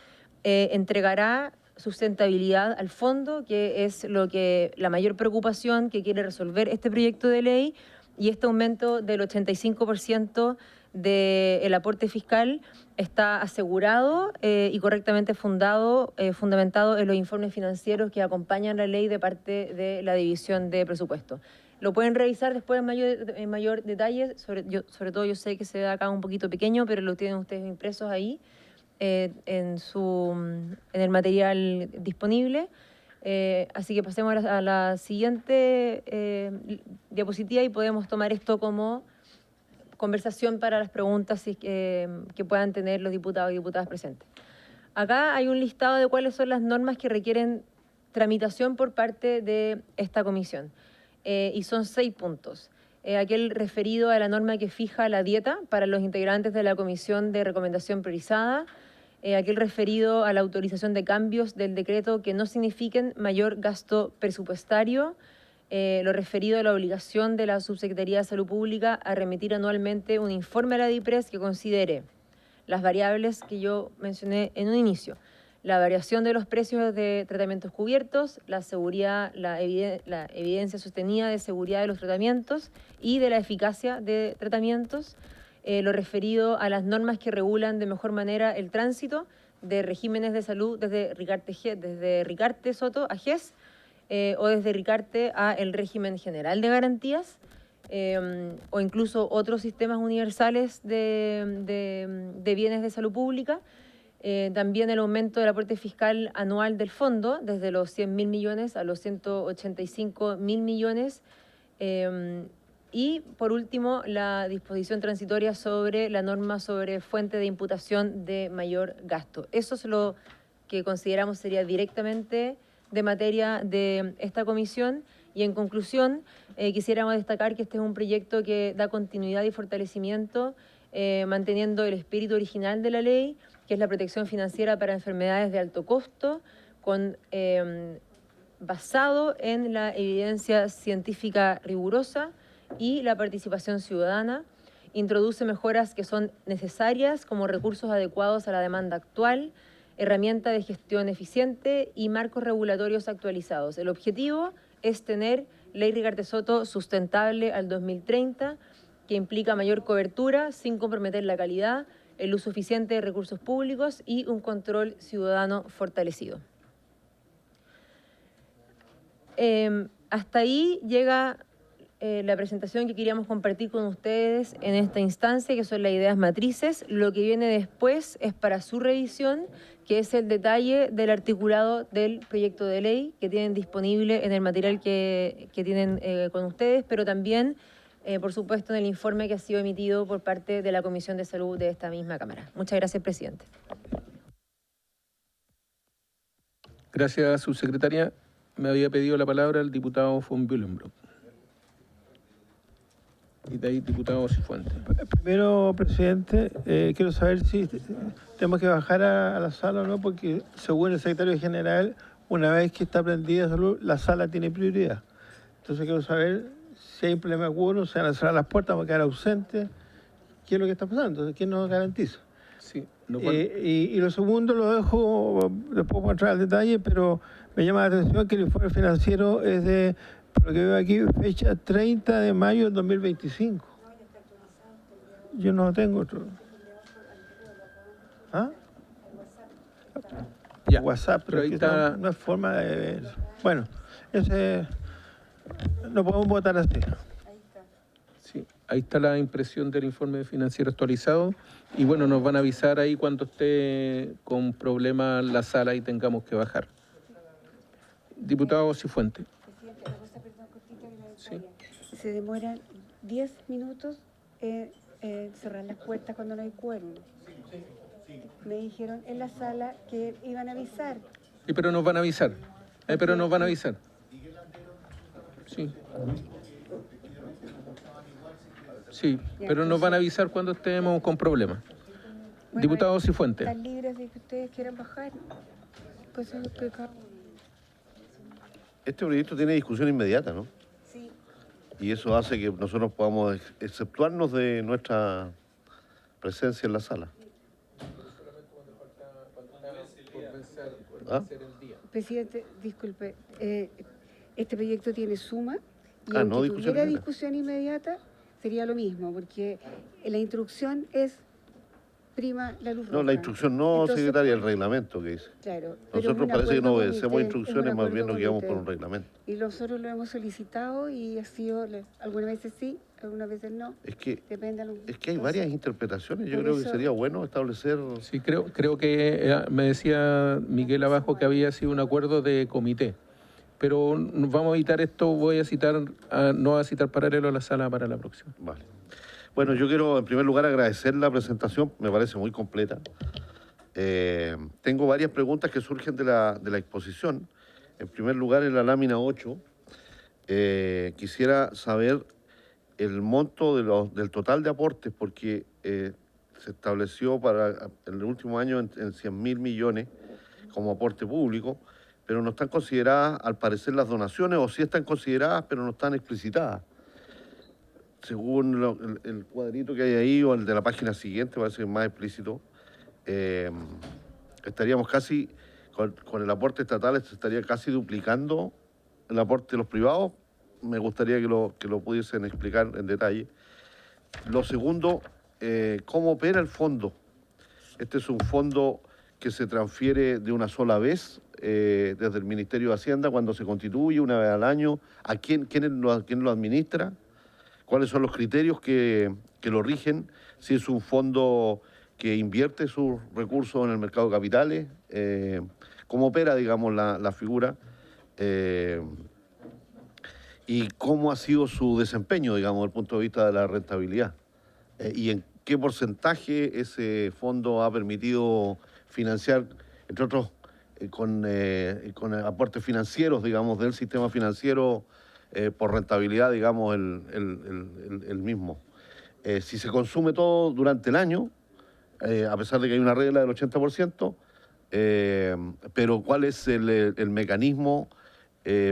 entregará sustentabilidad al fondo, que es la mayor preocupación que quiere resolver este proyecto de ley, y este aumento del 85% del aporte fiscal está asegurado y correctamente fundamentado en los informes financieros que acompañan la ley de parte de la División de Presupuesto. Lo pueden revisar después en mayor detalle, sobre todo yo sé que se ve acá un poquito pequeño, pero lo tienen ustedes impresos ahí en el material disponible. Así que pasemos a la siguiente diapositiva y podemos tomar esto como conversación para las preguntas que puedan tener los diputados y diputadas presentes. Acá hay un listado de cuáles son las normas que requieren tramitación por parte de esta comisión. Y son 6 puntos. Aquel referido a la norma que fija la dieta para los integrantes de la Comisión de Recomendación Priorizada, aquel referido a la autorización de cambios del decreto que no signifiquen mayor gasto presupuestario, lo referido a la obligación de la Subsecretaría de Salud Pública a remitir anualmente un informe a la DIPRES que considere las variables que yo mencioné en un inicio: la variación de los precios de tratamientos cubiertos, la seguridad, la evidencia sostenida de seguridad de los tratamientos y de la eficacia de tratamientos, lo referido a las normas que regulan de mejor manera el tránsito de regímenes de salud desde Ricardo Soto a GES, o desde Ricardo a el régimen general de garantías, o incluso otros sistemas universales de bienes de salud pública. También el aumento del aporte fiscal anual del fondo, desde los 100.000 millones a los 185.000 millones. Y, por último, la disposición transitoria sobre la norma sobre fuente de imputación de mayor gasto. Eso es lo que consideramos sería directamente de materia de esta comisión. Y, en conclusión, quisiéramos destacar que este es un proyecto que da continuidad y fortalecimiento, manteniendo el espíritu original de la ley, que es la protección financiera para enfermedades de alto costo, basado en la evidencia científica rigurosa y la participación ciudadana. Introduce mejoras que son necesarias, como recursos adecuados a la demanda actual, herramienta de gestión eficiente y marcos regulatorios actualizados. El objetivo es tener ley Ricardo Soto sustentable al 2030, que implica mayor cobertura sin comprometer la calidad, el uso eficiente de recursos públicos y un control ciudadano fortalecido. Hasta ahí llega la presentación que queríamos compartir con ustedes en esta instancia, que son las ideas matrices. Lo que viene después es para su revisión, que es el detalle del articulado del proyecto de ley que tienen disponible en el material que tienen con ustedes, pero también, por supuesto, en el informe que ha sido emitido por parte de la Comisión de Salud de esta misma Cámara. Muchas gracias, presidente. Gracias, subsecretaria. Me había pedido la palabra el diputado von Bühlenbrock. Y de ahí, diputado Cifuentes. Primero, presidente, quiero saber si tenemos que bajar a la sala o no, porque según el secretario general, una vez que está prendida salud, la sala tiene prioridad. Entonces quiero saber si hay un problema de quórum, se van a cerrar las puertas, vamos a quedar ausentes. ¿Qué es lo que está pasando? ¿Quién nos garantiza? Sí, y lo segundo lo dejo, después puedo entrar al detalle, pero me llama la atención que el informe financiero es de, por lo que veo aquí, fecha 30 de mayo del 2025. Yo no tengo otro. ¿Ah? Ya, WhatsApp, pero ahí que está. no es forma de... Bueno, ese no podemos votar así. Sí, ahí está la impresión del informe financiero actualizado y bueno, nos van a avisar ahí cuando esté con problemas la sala y tengamos que bajar. Diputado Cifuentes. Presidente, una cosa, perdón, cortita que me Sí. desvaya. Se demoran 10 minutos en cerrar las puertas cuando no hay quórum. Me dijeron en la sala que iban a avisar. Sí, pero nos van a avisar. Pero nos van a avisar. Sí. Sí, pero nos van a avisar cuando estemos con problemas. Bueno, Diputado Cifuentes. Están libres de que ustedes quieran bajar. Pues es lo que cada uno. Este proyecto tiene discusión inmediata, ¿no? Sí. Y eso hace que nosotros podamos exceptuarnos de nuestra presencia en la sala. ¿Ah? Presidente, disculpe, este proyecto tiene suma y Ah, aunque no, discusión tuviera inmediata. discusión inmediata sería lo mismo, porque la instrucción es prima la luz roja. No, la instrucción no, Entonces, secretaria, el reglamento que dice. Claro. pero es Nosotros un parece que no acuerdo obedecemos comité, instrucciones, es un más bien acuerdo nos guiamos por comité. un reglamento. Y nosotros lo hemos solicitado y ha sido, algunas veces sí, algunas veces no. Es que Depende de lo hay varias interpretaciones. Yo por creo que eso- sería bueno establecer... Sí, creo que me decía Miguel abajo que había sido un acuerdo de comité. Pero nos vamos a evitar esto, no voy a citar paralelo a la sala para la próxima. Vale. Bueno, yo quiero en primer lugar agradecer la presentación, me parece muy completa. Tengo varias preguntas que surgen de la exposición. En primer lugar, en la lámina 8, quisiera saber el monto del total de aportes, porque se estableció para el último año en 100.000 millones como aporte público, pero no están consideradas, al parecer, las donaciones, o sí están consideradas, pero no están explicitadas. Según el cuadrito que hay ahí, o el de la página siguiente, parece que es más explícito, estaríamos casi, con el aporte estatal, se estaría casi duplicando el aporte de los privados. Me gustaría que lo pudiesen explicar en detalle. Lo segundo, ¿cómo opera el fondo? Este es un fondo que se transfiere de una sola vez desde el Ministerio de Hacienda cuando se constituye una vez al año. ¿A quién lo administra? ¿Cuáles son los criterios que lo rigen? Si es un fondo que invierte sus recursos en el mercado de capitales, cómo opera, digamos, la figura, y cómo ha sido su desempeño, digamos, desde el punto de vista de la rentabilidad, y en qué porcentaje ese fondo ha permitido financiar, entre otros, con aportes financieros, digamos, del sistema financiero, por rentabilidad, digamos, el mismo. Si se consume todo durante el año, a pesar de que hay una regla del 80%, pero ¿cuál es el mecanismo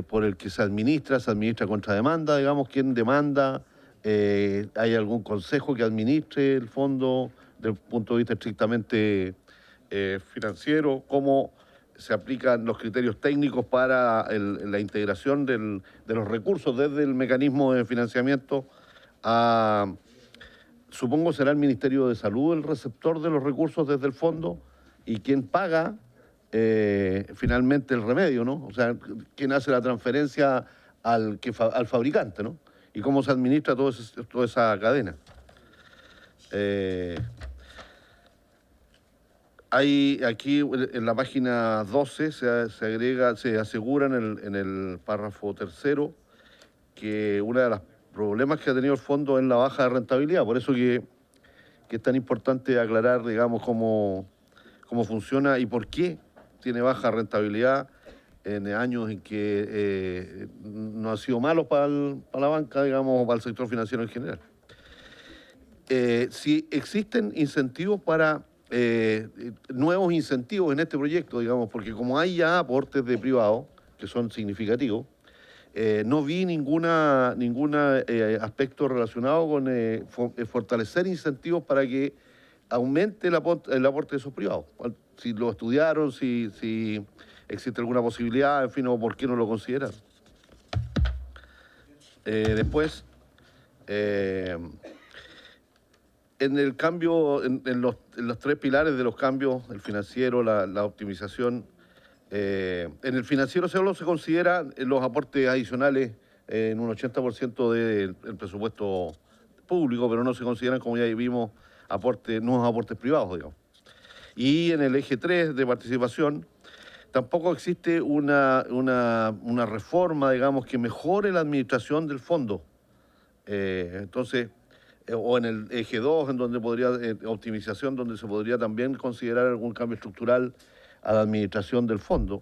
por el que se administra contra demanda, digamos, quién demanda? ¿Hay algún consejo que administre el fondo desde el punto de vista estrictamente financiero? ¿Cómo se aplican los criterios técnicos para la integración de los recursos desde el mecanismo de financiamiento a... Supongo será el Ministerio de Salud el receptor de los recursos desde el fondo y quien paga finalmente el remedio, ¿no? O sea, quien hace la transferencia al fabricante, ¿no? Y cómo se administra toda esa cadena. Hay aquí en la página 12 se asegura en el párrafo tercero que uno de los problemas que ha tenido el fondo es la baja de rentabilidad. Por eso que es tan importante aclarar, digamos, cómo funciona y por qué tiene baja rentabilidad en años en que no ha sido malo para la banca, digamos, o para el sector financiero en general. Si existen incentivos para... nuevos incentivos en este proyecto, digamos, porque como hay ya aportes de privados que son significativos, no vi ningún aspecto relacionado con fortalecer incentivos para que aumente el aporte de esos privados. Si lo estudiaron, si existe alguna posibilidad, en fin, o por qué no lo consideran. Después, en el cambio, en los tres pilares de los cambios, el financiero, la optimización, en el financiero solo se consideran los aportes adicionales en un 80% del presupuesto público, pero no se consideran, como ya vimos, nuevos aportes privados, digamos. Y en el eje 3 de participación, tampoco existe una reforma, digamos, que mejore la administración del fondo. Entonces, o en el eje 2, en donde podría, optimización, donde se podría también considerar algún cambio estructural a la administración del fondo.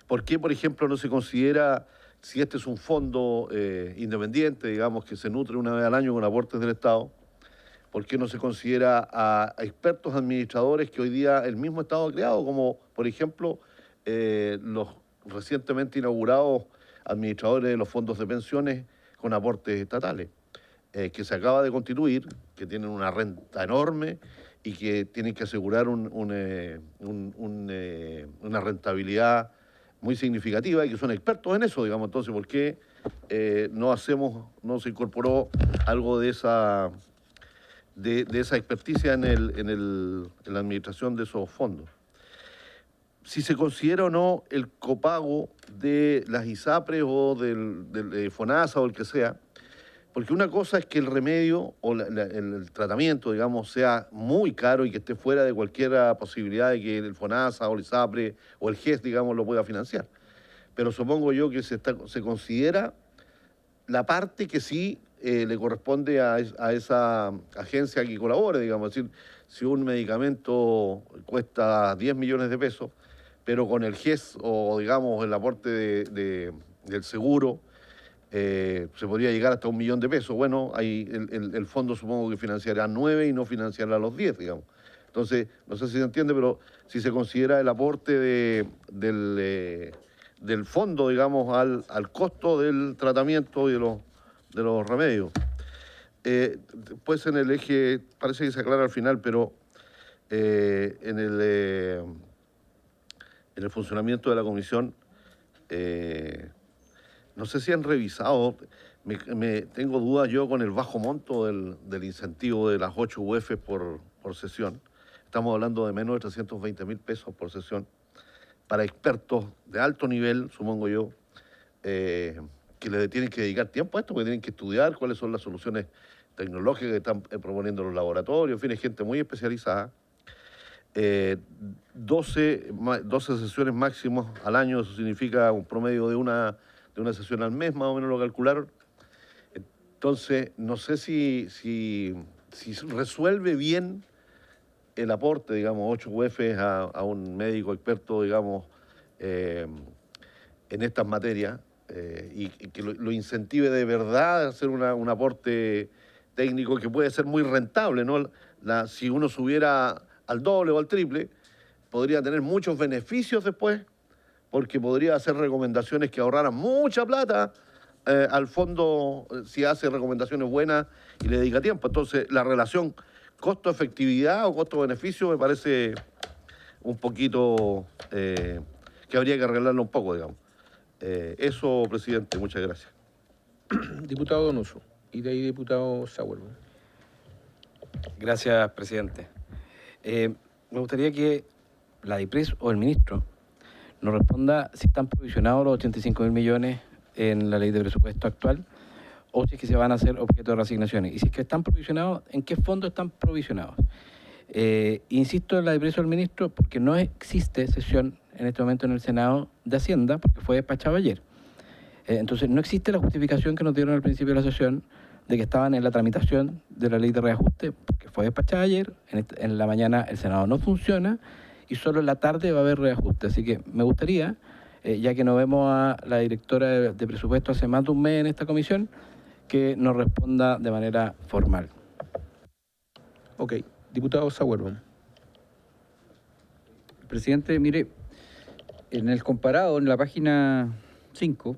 ¿Por qué, por ejemplo, no se considera, si este es un fondo independiente, digamos, que se nutre una vez al año con aportes del Estado, por qué no se considera a expertos administradores que hoy día el mismo Estado ha creado, como, por ejemplo, los recientemente inaugurados administradores de los fondos de pensiones con aportes estatales, que se acaba de constituir, que tienen una renta enorme y que tienen que asegurar una rentabilidad muy significativa y que son expertos en eso, digamos. Entonces, ¿por qué no se incorporó algo de esa experticia en la administración de esos fondos? Si se considera o no el copago de las ISAPRES o del FONASA o el que sea, porque una cosa es que el remedio o el tratamiento, digamos, sea muy caro y que esté fuera de cualquier posibilidad de que el FONASA o el ISAPRE o el GES, digamos, lo pueda financiar. Pero supongo yo que se considera la parte que sí le corresponde a esa agencia que colabore, digamos. Es decir, si un medicamento cuesta 10 millones de pesos, pero con el GES o, digamos, el aporte del seguro, se podría llegar hasta 1 millón de pesos. Bueno, ahí el fondo supongo que financiará 9 y no financiará los 10, digamos. Entonces, no sé si se entiende, pero si se considera el aporte del fondo, digamos, al costo del tratamiento y de los remedios. Después en el eje, parece que se aclara al final, pero en el funcionamiento de la comisión, no sé si han revisado, tengo dudas yo con el bajo monto del incentivo de las 8 UF por sesión. Estamos hablando de menos de 320.000 pesos por sesión para expertos de alto nivel, supongo yo, que le tienen que dedicar tiempo a esto, porque tienen que estudiar cuáles son las soluciones tecnológicas que están proponiendo los laboratorios, en fin, es gente muy especializada. 12 sesiones máximas al año, eso significa un promedio de una sesión al mes, más o menos lo calcularon. Entonces, no sé si resuelve bien el aporte, digamos, 8 UFs a un médico experto, digamos, en estas materias, y que lo incentive de verdad a hacer un aporte técnico que puede ser muy rentable, ¿no? Si uno subiera al doble o al triple, podría tener muchos beneficios después, porque podría hacer recomendaciones que ahorraran mucha plata al fondo si hace recomendaciones buenas y le dedica tiempo. Entonces, la relación costo-efectividad o costo-beneficio me parece un poquito que habría que arreglarlo un poco, digamos. Eso, presidente, muchas gracias. Diputado Donoso, y de ahí diputado Sauer. Gracias, presidente. Me gustaría que la DIPRES o el ministro nos responda si están provisionados los 85.000 millones en la ley de presupuesto actual o si es que se van a hacer objeto de reasignaciones. Y si es que están provisionados, ¿en qué fondo están provisionados? Insisto en la DIPRES o el ministro porque no existe sesión en este momento en el Senado de Hacienda porque fue despachado ayer. Entonces, no existe la justificación que nos dieron al principio de la sesión de que estaban en la tramitación de la ley de reajuste, porque fue despachada ayer, en la mañana el Senado no funciona y solo en la tarde va a haber reajuste. Así que me gustaría, ya que no vemos a la directora de presupuesto hace más de un mes en esta comisión, que nos responda de manera formal. Ok, diputado Sauer. Presidente, mire, en el comparado, en la página 5,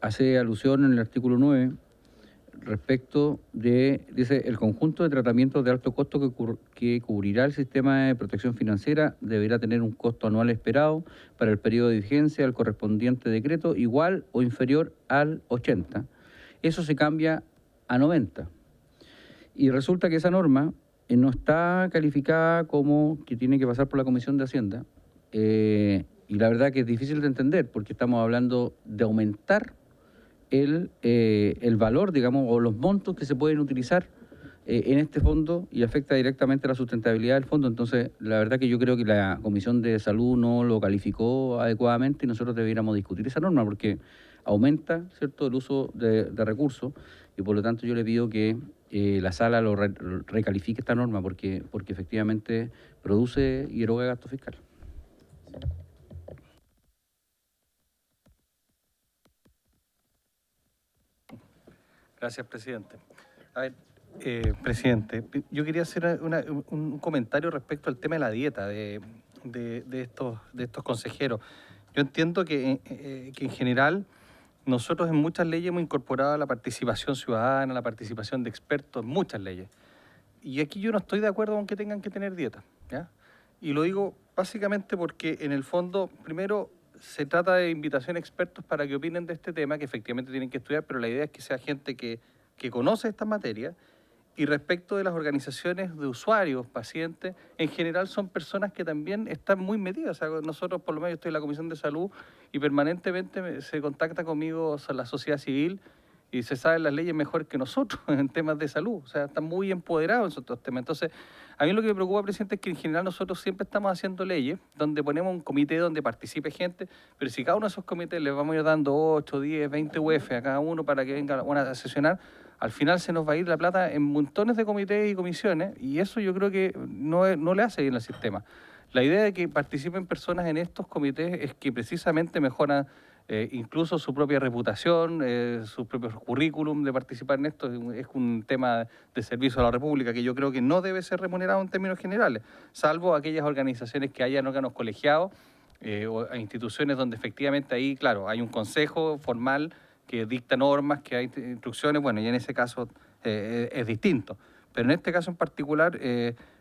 hace alusión en el artículo 9 respecto de, dice, el conjunto de tratamientos de alto costo que cubrirá el sistema de protección financiera deberá tener un costo anual esperado para el periodo de vigencia del correspondiente decreto igual o inferior al 80. Eso se cambia a 90. Y resulta que esa norma no está calificada como que tiene que pasar por la Comisión de Hacienda. Y la verdad que es difícil de entender porque estamos hablando de aumentar el valor, digamos, o los montos que se pueden utilizar en este fondo y afecta directamente a la sustentabilidad del fondo. Entonces, la verdad que yo creo que la Comisión de Salud no lo calificó adecuadamente y nosotros debiéramos discutir esa norma porque aumenta, ¿cierto?, el uso de recursos y por lo tanto yo le pido que la sala lo recalifique esta norma porque efectivamente produce y eroga gasto fiscal. Gracias, presidente. A ver, presidente, yo quería hacer un comentario respecto al tema de la dieta de estos consejeros. Yo entiendo que en general nosotros en muchas leyes hemos incorporado la participación ciudadana, la participación de expertos en muchas leyes. Y aquí yo no estoy de acuerdo con que tengan que tener dieta, ¿ya? Y lo digo básicamente porque en el fondo, primero, se trata de invitación a expertos para que opinen de este tema, que efectivamente tienen que estudiar, pero la idea es que sea gente que conoce estas materias. Y respecto de las organizaciones de usuarios, pacientes, en general son personas que también están muy metidas. O sea, nosotros, por lo menos, yo estoy en la Comisión de Salud y permanentemente se contacta conmigo la sociedad civil y se saben las leyes mejor que nosotros en temas de salud. O sea, están muy empoderados en estos temas. Entonces, a mí lo que me preocupa, presidente, es que en general nosotros siempre estamos haciendo leyes donde ponemos un comité donde participe gente, pero si cada uno de esos comités les vamos a ir dando 8, 10, 20 UF a cada uno para que venga a sesionar, al final se nos va a ir la plata en montones de comités y comisiones y eso yo creo que no le hace bien al sistema. La idea de que participen personas en estos comités es que precisamente mejoran incluso su propia reputación, su propio currículum de participar en esto. Es un tema de servicio a la República que yo creo que no debe ser remunerado en términos generales, salvo aquellas organizaciones que hayan órganos colegiados o instituciones donde efectivamente ahí, claro, hay un consejo formal que dicta normas, que hay instrucciones, bueno, y en ese caso es distinto. Pero en este caso en particular,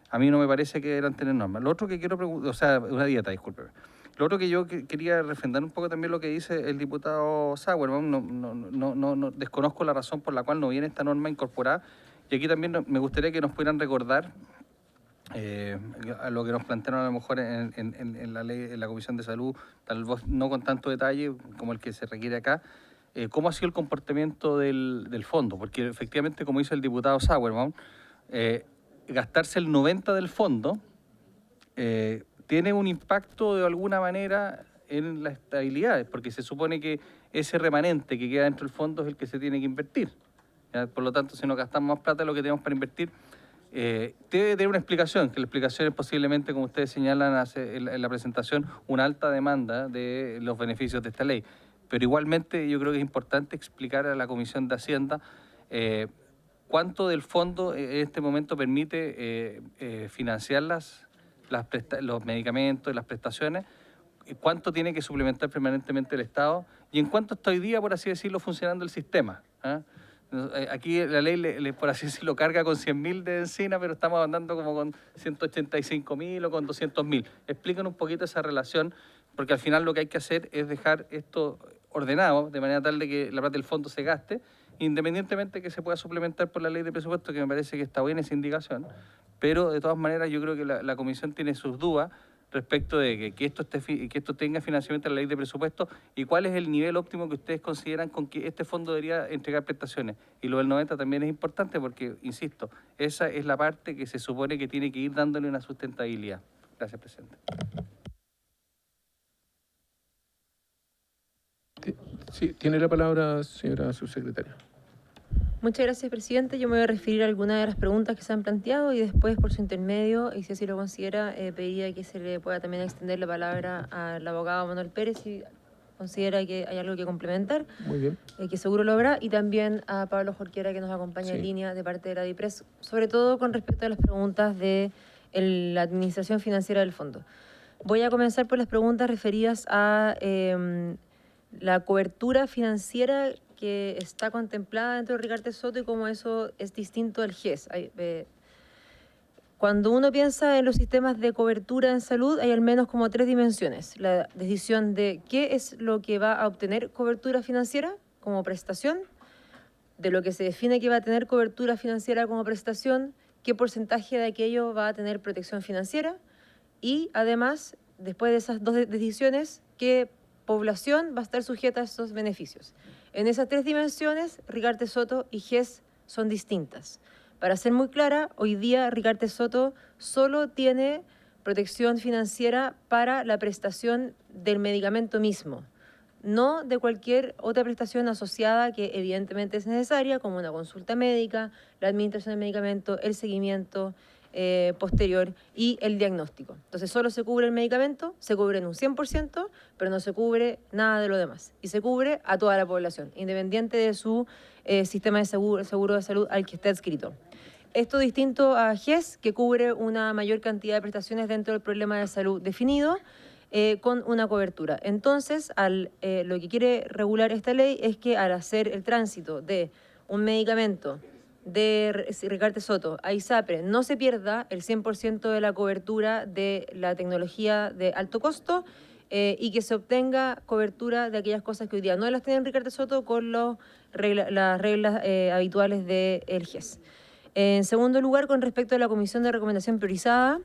a mí no me parece que deban tener normas. Lo otro que quiero preguntar, o sea, una dieta, discúlpeme. Lo otro que yo quería refrendar un poco también lo que dice el diputado Sauerman, no desconozco la razón por la cual no viene esta norma incorporada, y aquí también me gustaría que nos pudieran recordar a lo que nos plantearon a lo mejor en la ley, en la Comisión de Salud, tal vez no con tanto detalle como el que se requiere acá, cómo ha sido el comportamiento del fondo, porque efectivamente, como dice el diputado Sauerman, gastarse el 90% del fondo tiene un impacto de alguna manera en la estabilidad, porque se supone que ese remanente que queda dentro del fondo es el que se tiene que invertir. ¿Ya? Por lo tanto, si nos gastamos más plata de lo que tenemos para invertir, debe tener una explicación, que la explicación es posiblemente, como ustedes señalan en la presentación, una alta demanda de los beneficios de esta ley. Pero igualmente yo creo que es importante explicar a la Comisión de Hacienda cuánto del fondo en este momento permite financiar los medicamentos y las prestaciones, cuánto tiene que suplementar permanentemente el Estado y en cuánto está hoy día, por así decirlo, funcionando el sistema. Aquí la ley, por así decirlo, carga con 100.000 de encina, pero estamos andando como con 185.000 o con 200.000. Expliquen un poquito esa relación, porque al final lo que hay que hacer es dejar esto ordenado, de manera tal de que la plata del fondo se gaste, independientemente de que se pueda suplementar por la ley de presupuesto, que me parece que está buena esa indicación, pero de todas maneras yo creo que la Comisión tiene sus dudas respecto de que esto tenga financiamiento en la ley de presupuesto y cuál es el nivel óptimo que ustedes consideran con que este fondo debería entregar prestaciones. Y lo del 90 también es importante porque, insisto, esa es la parte que se supone que tiene que ir dándole una sustentabilidad. Gracias, presidente. Sí, tiene la palabra, señora subsecretaria. Muchas gracias, presidente. Yo me voy a referir a algunas de las preguntas que se han planteado y después, por su intermedio, y si así lo considera, pediría que se le pueda también extender la palabra al abogado Manuel Pérez si considera que hay algo que complementar. Muy bien. Que seguro lo habrá, y también a Pablo Jorquera, que nos acompaña Sí. en línea de parte de la DIPRES, sobre todo con respecto a las preguntas de la administración financiera del fondo. Voy a comenzar por las preguntas referidas a la cobertura financiera que está contemplada dentro de Ricardo Soto y cómo eso es distinto al GES. Cuando uno piensa en los sistemas de cobertura en salud, hay al menos como 3 dimensiones. La decisión de qué es lo que va a obtener cobertura financiera como prestación, de lo que se define que va a tener cobertura financiera como prestación, qué porcentaje de aquello va a tener protección financiera y, además, después de esas 2 decisiones, qué población va a estar sujeta a esos beneficios. En esas tres dimensiones, Rigarte Soto y GES son distintas. Para ser muy clara, hoy día Rigarte Soto solo tiene protección financiera para la prestación del medicamento mismo, no de cualquier otra prestación asociada que evidentemente es necesaria, como una consulta médica, la administración del medicamento, el seguimiento posterior y el diagnóstico. Entonces solo se cubre el medicamento, se cubre en un 100%, pero no se cubre nada de lo demás. Y se cubre a toda la población, independiente de su sistema de seguro de salud al que esté adscrito. Esto distinto a GES, que cubre una mayor cantidad de prestaciones dentro del problema de salud definido, con una cobertura. Entonces, lo que quiere regular esta ley es que al hacer el tránsito de un medicamento de Rigarte Soto a ISAPRE no se pierda el 100% de la cobertura de la tecnología de alto costo y que se obtenga cobertura de aquellas cosas que hoy día no las tienen Rigarte Soto con las reglas habituales del GES. En segundo lugar, con respecto a la Comisión de Recomendación Priorizada,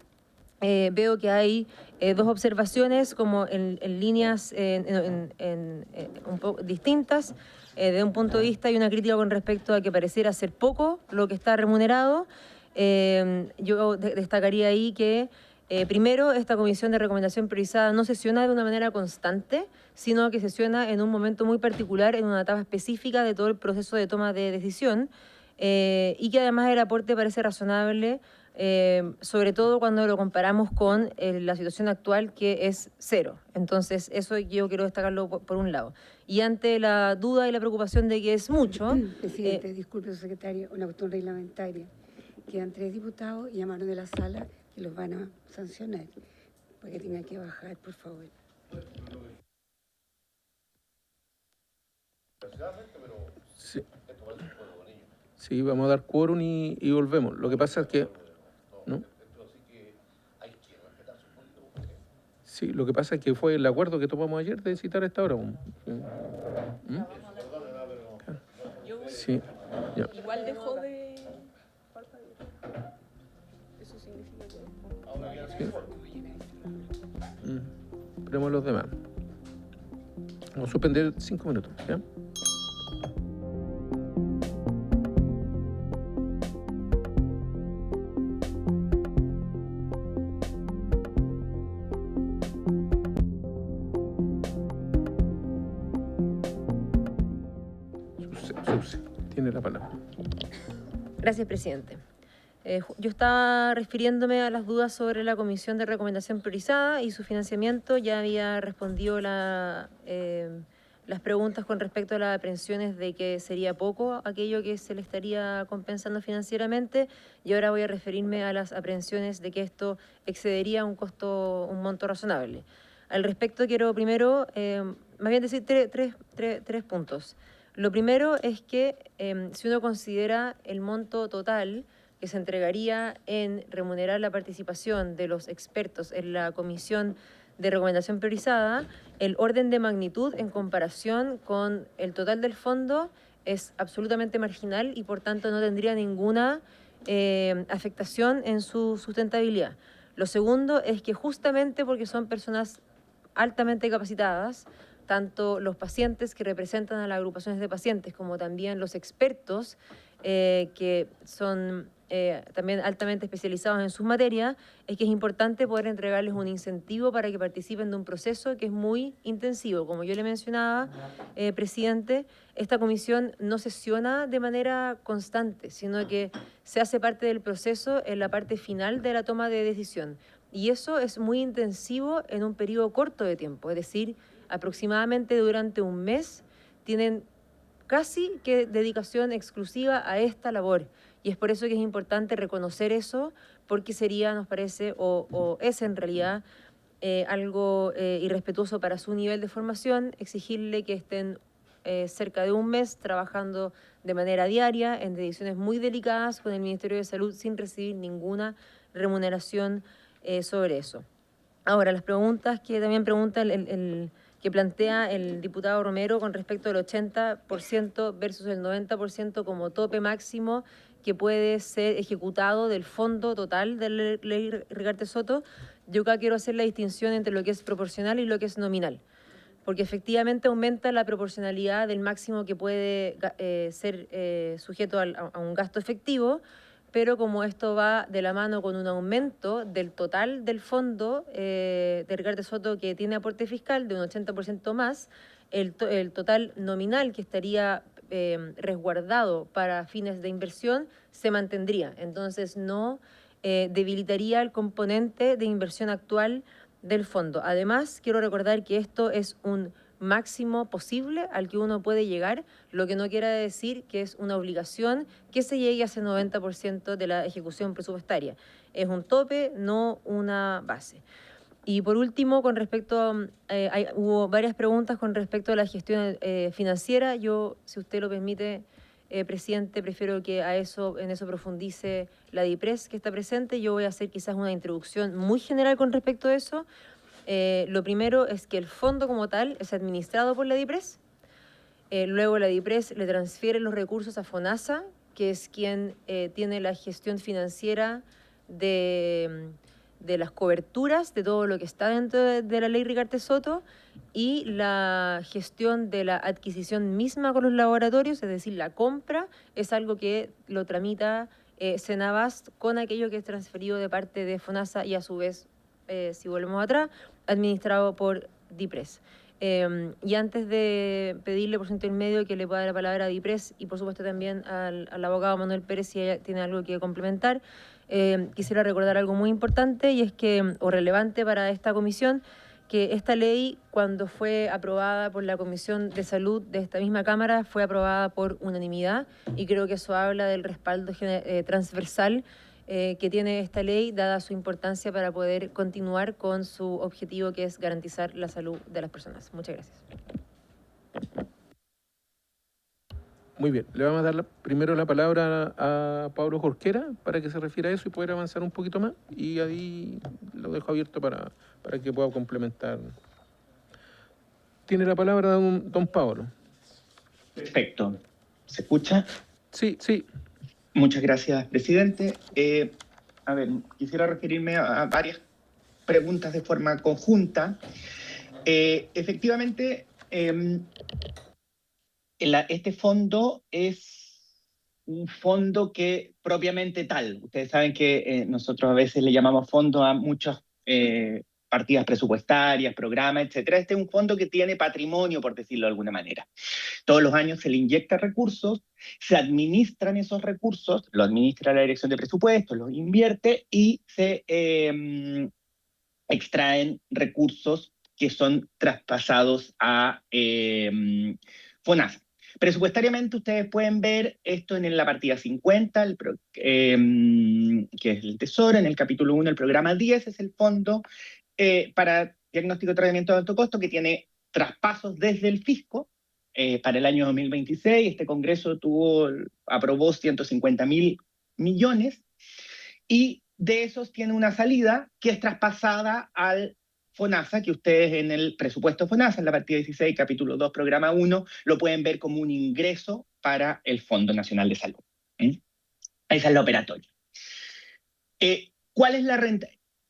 veo que hay dos observaciones como en líneas un poco distintas. De un punto de vista y una crítica con respecto a que pareciera ser poco lo que está remunerado. Yo destacaría ahí que, primero, esta Comisión de Recomendación Priorizada no sesiona de una manera constante, sino que sesiona en un momento muy particular, en una etapa específica de todo el proceso de toma de decisión, y que además el aporte parece razonable, sobre todo cuando lo comparamos con la situación actual, que es cero. Entonces, eso yo quiero destacarlo por un lado. Y ante la duda y la preocupación de que es mucho... Presidente, disculpe, su secretario, una cuestión reglamentaria. Quedan 3 diputados y llamaron de la sala que los van a sancionar, porque tengan que bajar, por favor. Sí. Sí, vamos a dar quórum y volvemos. Lo que pasa es que... ¿no? Sí, lo que pasa es que fue el acuerdo que tomamos ayer de citar a esta hora. Sí, ya. Igual dejó de... Eso significa que... Sí. Esperemos los demás. Vamos a suspender 5 minutos, ¿ya? Tiene la palabra. Gracias, presidente. Yo estaba refiriéndome a las dudas sobre la Comisión de Recomendación Priorizada y su financiamiento. Ya había respondido las preguntas con respecto a las aprehensiones de que sería poco aquello que se le estaría compensando financieramente, y ahora voy a referirme a las aprehensiones de que esto excedería un monto razonable. Al respecto quiero primero, más bien decir tres puntos. Lo primero es que si uno considera el monto total que se entregaría en remunerar la participación de los expertos en la Comisión de Recomendación Priorizada, el orden de magnitud en comparación con el total del fondo es absolutamente marginal y por tanto no tendría ninguna afectación en su sustentabilidad. Lo segundo es que justamente porque son personas altamente capacitadas, tanto los pacientes que representan a las agrupaciones de pacientes como también los expertos que son también altamente especializados en sus materias, es que es importante poder entregarles un incentivo para que participen de un proceso que es muy intensivo. Como yo le mencionaba, presidente, esta comisión no sesiona de manera constante, sino que se hace parte del proceso en la parte final de la toma de decisión. Y eso es muy intensivo en un periodo corto de tiempo, es decir, aproximadamente durante un mes tienen casi que dedicación exclusiva a esta labor. Y es por eso que es importante reconocer eso, porque sería, nos parece, o es en realidad algo irrespetuoso para su nivel de formación, exigirle que estén cerca de un mes trabajando de manera diaria en decisiones muy delicadas con el Ministerio de Salud sin recibir ninguna remuneración sobre eso. Ahora, las preguntas que también pregunta que plantea el diputado Romero con respecto al 80% versus el 90% como tope máximo que puede ser ejecutado del fondo total de la ley Rigarte Soto, yo acá quiero hacer la distinción entre lo que es proporcional y lo que es nominal. porque efectivamente aumenta la proporcionalidad del máximo que puede ser sujeto a un gasto efectivo, pero como esto va de la mano con un aumento del total del fondo de Ricardo Soto que tiene aporte fiscal de un 80% más, el total nominal que estaría resguardado para fines de inversión se mantendría. Entonces no debilitaría el componente de inversión actual del fondo. Además, quiero recordar que esto es un máximo posible al que uno puede llegar, lo que no quiere decir que es una obligación que se llegue a ese 90% de la ejecución presupuestaria. Es un tope, no una base. Y por último, con respecto, hubo varias preguntas con respecto a la gestión financiera. Yo, si usted lo permite, presidente, prefiero que en eso profundice la DIPRES que está presente. Yo voy a hacer quizás una introducción muy general con respecto a eso. Lo primero es que el fondo como tal es administrado por la DIPRES. Luego la DIPRES le transfiere los recursos a FONASA, que es quien tiene la gestión financiera de las coberturas, de todo lo que está dentro de la ley Ricardo Soto, y la gestión de la adquisición misma con los laboratorios, es decir, la compra, es algo que lo tramita Senabast con aquello que es transferido de parte de FONASA y a su vez, si volvemos atrás, administrado por DIPRES. Y antes de pedirle por su intermedio que le pueda dar la palabra a DIPRES y por supuesto también al abogado Manuel Pérez si ella tiene algo que complementar, quisiera recordar algo muy importante y es que, o relevante para esta comisión, que esta ley, cuando fue aprobada por la Comisión de Salud de esta misma Cámara, fue aprobada por unanimidad y creo que eso habla del respaldo transversal que tiene esta ley, dada su importancia para poder continuar con su objetivo, que es garantizar la salud de las personas. Muchas gracias. Muy bien, le vamos a dar primero la palabra a Pablo Jorquera para que se refiera a eso y poder avanzar un poquito más, y ahí lo dejo abierto para que pueda complementar. Tiene la palabra don Pablo. Perfecto. ¿Se escucha? Sí, sí. Muchas gracias, presidente. A ver, quisiera referirme a varias preguntas de forma conjunta. Efectivamente, este fondo es un fondo que propiamente tal. Ustedes saben que nosotros a veces le llamamos fondo a muchas partidas presupuestarias, programas, etcétera. Este es un fondo que tiene patrimonio, por decirlo de alguna manera. Todos los años se le inyecta recursos, se administran esos recursos, lo administra la Dirección de Presupuestos, los invierte y se extraen recursos que son traspasados a FONASA. Presupuestariamente ustedes pueden ver esto en la partida 50, que es el Tesoro, en el capítulo 1, el programa 10 es el fondo para diagnóstico y tratamiento de alto costo, que tiene traspasos desde el fisco. Para el año 2026, este Congreso aprobó 150.000 millones, y de esos tiene una salida que es traspasada al FONASA, que ustedes en el presupuesto FONASA, en la partida 16, capítulo 2, programa 1, lo pueden ver como un ingreso para el Fondo Nacional de Salud. Esa es la operatoria. ¿Cuál es la renta?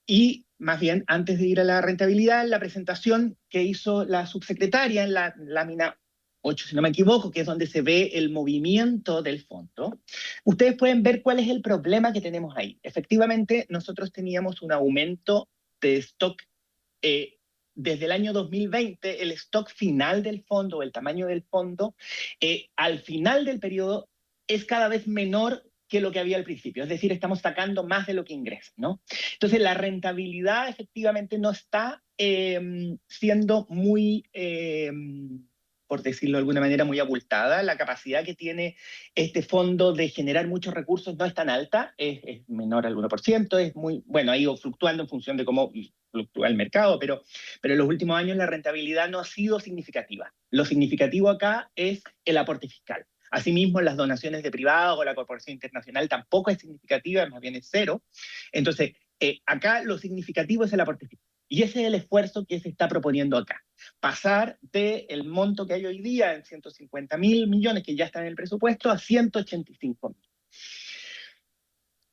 Y más bien, antes de ir a la rentabilidad, la presentación que hizo la subsecretaria en la lámina 8, si no me equivoco, que es donde se ve el movimiento del fondo, ustedes pueden ver cuál es el problema que tenemos ahí. Efectivamente, nosotros teníamos un aumento de stock desde el año 2020, el stock final del fondo, el tamaño del fondo, al final del periodo es cada vez menor que lo que había al principio. Es decir, estamos sacando más de lo que ingresa, ¿no? Entonces, la rentabilidad efectivamente no está siendo muy, por decirlo de alguna manera, muy abultada. La capacidad que tiene este fondo de generar muchos recursos no es tan alta, es menor al 1%, es muy, bueno, ha ido fluctuando en función de cómo fluctúa el mercado, pero en los últimos años la rentabilidad no ha sido significativa. Lo significativo acá es el aporte fiscal. Asimismo, las donaciones de privados o la Corporación Internacional tampoco es significativa, más bien es cero. Entonces, acá lo significativo es el aporte fiscal. Y ese es el esfuerzo que se está proponiendo acá. Pasar del monto que hay hoy día en 150.000 millones, que ya está en el presupuesto, a 185.000.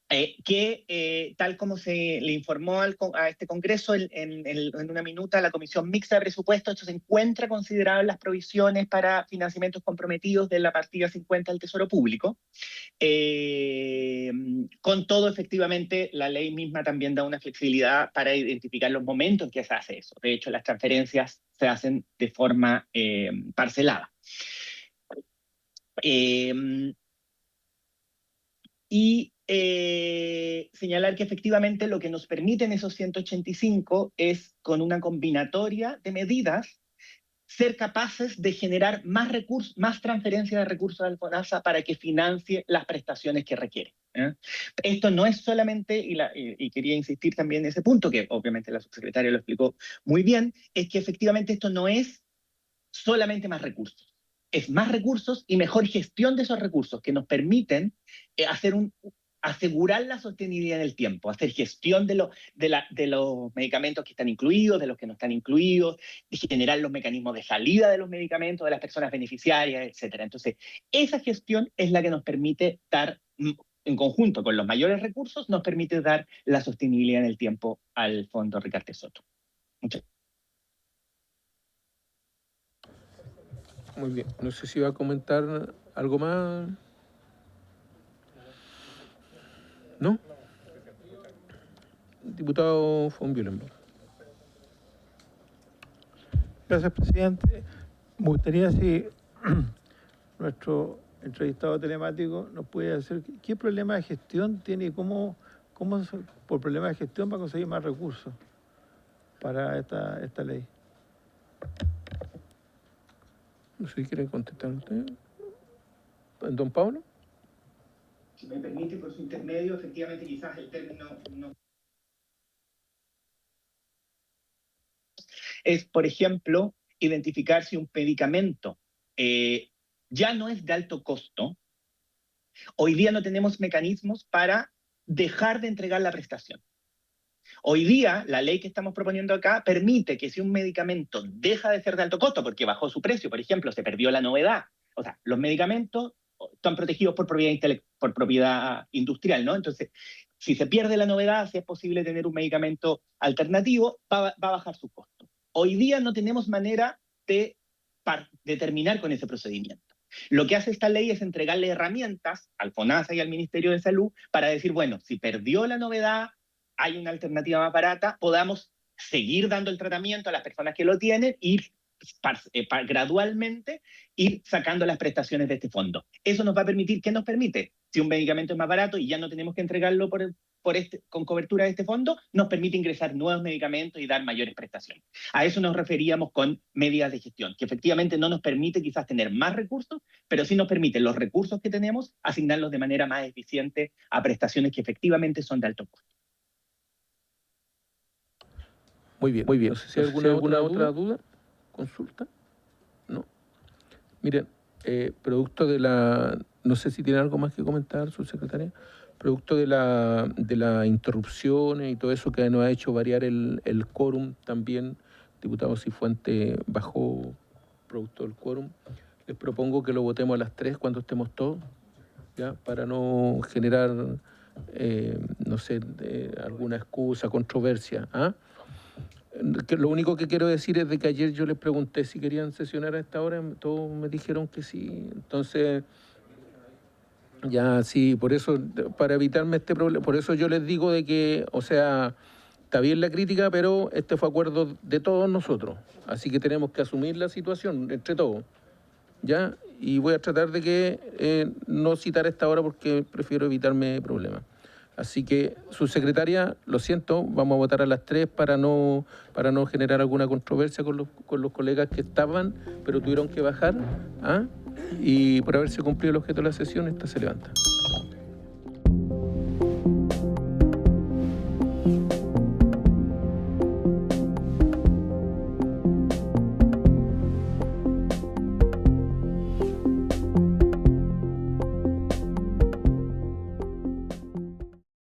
tal como se le informó a este Congreso en una minuta, la Comisión Mixta de Presupuestos, esto se encuentra considerado en las provisiones para financiamientos comprometidos de la partida 50 del Tesoro Público. Con todo, efectivamente, la ley misma también da una flexibilidad para identificar los momentos en que se hace eso. De hecho, las transferencias se hacen de forma parcelada. Señalar que efectivamente lo que nos permiten esos 185 es, con una combinatoria de medidas, ser capaces de generar más recursos, más transferencia de recursos al FONASA para que financie las prestaciones que requiere. Esto no es solamente, y quería insistir también en ese punto, que obviamente la subsecretaria lo explicó muy bien, es que efectivamente esto no es solamente más recursos. Es más recursos y mejor gestión de esos recursos que nos permiten asegurar la sostenibilidad en el tiempo, hacer gestión de los medicamentos que están incluidos, de los que no están incluidos, de generar los mecanismos de salida de los medicamentos, de las personas beneficiarias, etc. Entonces, esa gestión es la que nos permite dar, en conjunto con los mayores recursos, nos permite dar la sostenibilidad en el tiempo al Fondo Ricardo Soto. Muchas gracias. Muy bien. No sé si va a comentar algo más. ¿No? Diputado von Bielenbach. Gracias, presidente. Me gustaría si nuestro entrevistado telemático nos puede decir qué problema de gestión tiene y cómo por problema de gestión va a conseguir más recursos para esta ley. No sé si quieren contestar ustedes. ¿Don Pablo? Si me permite, por su intermedio, efectivamente quizás el término no... Es, por ejemplo, identificar si un medicamento ya no es de alto costo. Hoy día no tenemos mecanismos para dejar de entregar la prestación. Hoy día, la ley que estamos proponiendo acá permite que si un medicamento deja de ser de alto costo porque bajó su precio, por ejemplo, se perdió la novedad, o sea, los medicamentos están protegidos por propiedad industrial, ¿no? Entonces, si se pierde la novedad, si es posible tener un medicamento alternativo, va a bajar su costo. Hoy día no tenemos manera de terminar con ese procedimiento. Lo que hace esta ley es entregarle herramientas al FONASA y al Ministerio de Salud para decir, bueno, si perdió la novedad, hay una alternativa más barata, podamos seguir dando el tratamiento a las personas que lo tienen y gradualmente ir sacando las prestaciones de este fondo. Eso nos va a permitir, ¿qué nos permite? Si un medicamento es más barato y ya no tenemos que entregarlo con cobertura de este fondo, nos permite ingresar nuevos medicamentos y dar mayores prestaciones. A eso nos referíamos con medidas de gestión, que efectivamente no nos permite quizás tener más recursos, pero sí nos permite los recursos que tenemos asignarlos de manera más eficiente a prestaciones que efectivamente son de alto costo. Muy bien, muy bien. No sé si hay alguna otra duda, consulta. No. Miren, producto de la... No sé si tiene algo más que comentar, subsecretaria. Producto de la interrupciones y todo eso que nos ha hecho variar el quórum también, diputado Cifuentes bajó producto del quórum. Les propongo que lo votemos a las 3 cuando estemos todos, ¿ya? Para no generar, no sé, alguna excusa, controversia, ¿ah? Que lo único que quiero decir es de que ayer yo les pregunté si querían sesionar a esta hora, todos me dijeron que sí, entonces ya sí, por eso, para evitarme este problema, por eso yo les digo de que, o sea, está bien la crítica, pero este fue acuerdo de todos nosotros, así que tenemos que asumir la situación entre todos, ¿ya? Y voy a tratar de que no citar a esta hora porque prefiero evitarme problemas. Así que, subsecretaria, lo siento, vamos a votar a las 3 para no generar alguna controversia con los colegas que estaban, pero tuvieron que bajar, ¿ah? Y por haberse cumplido el objeto de la sesión, esta se levanta.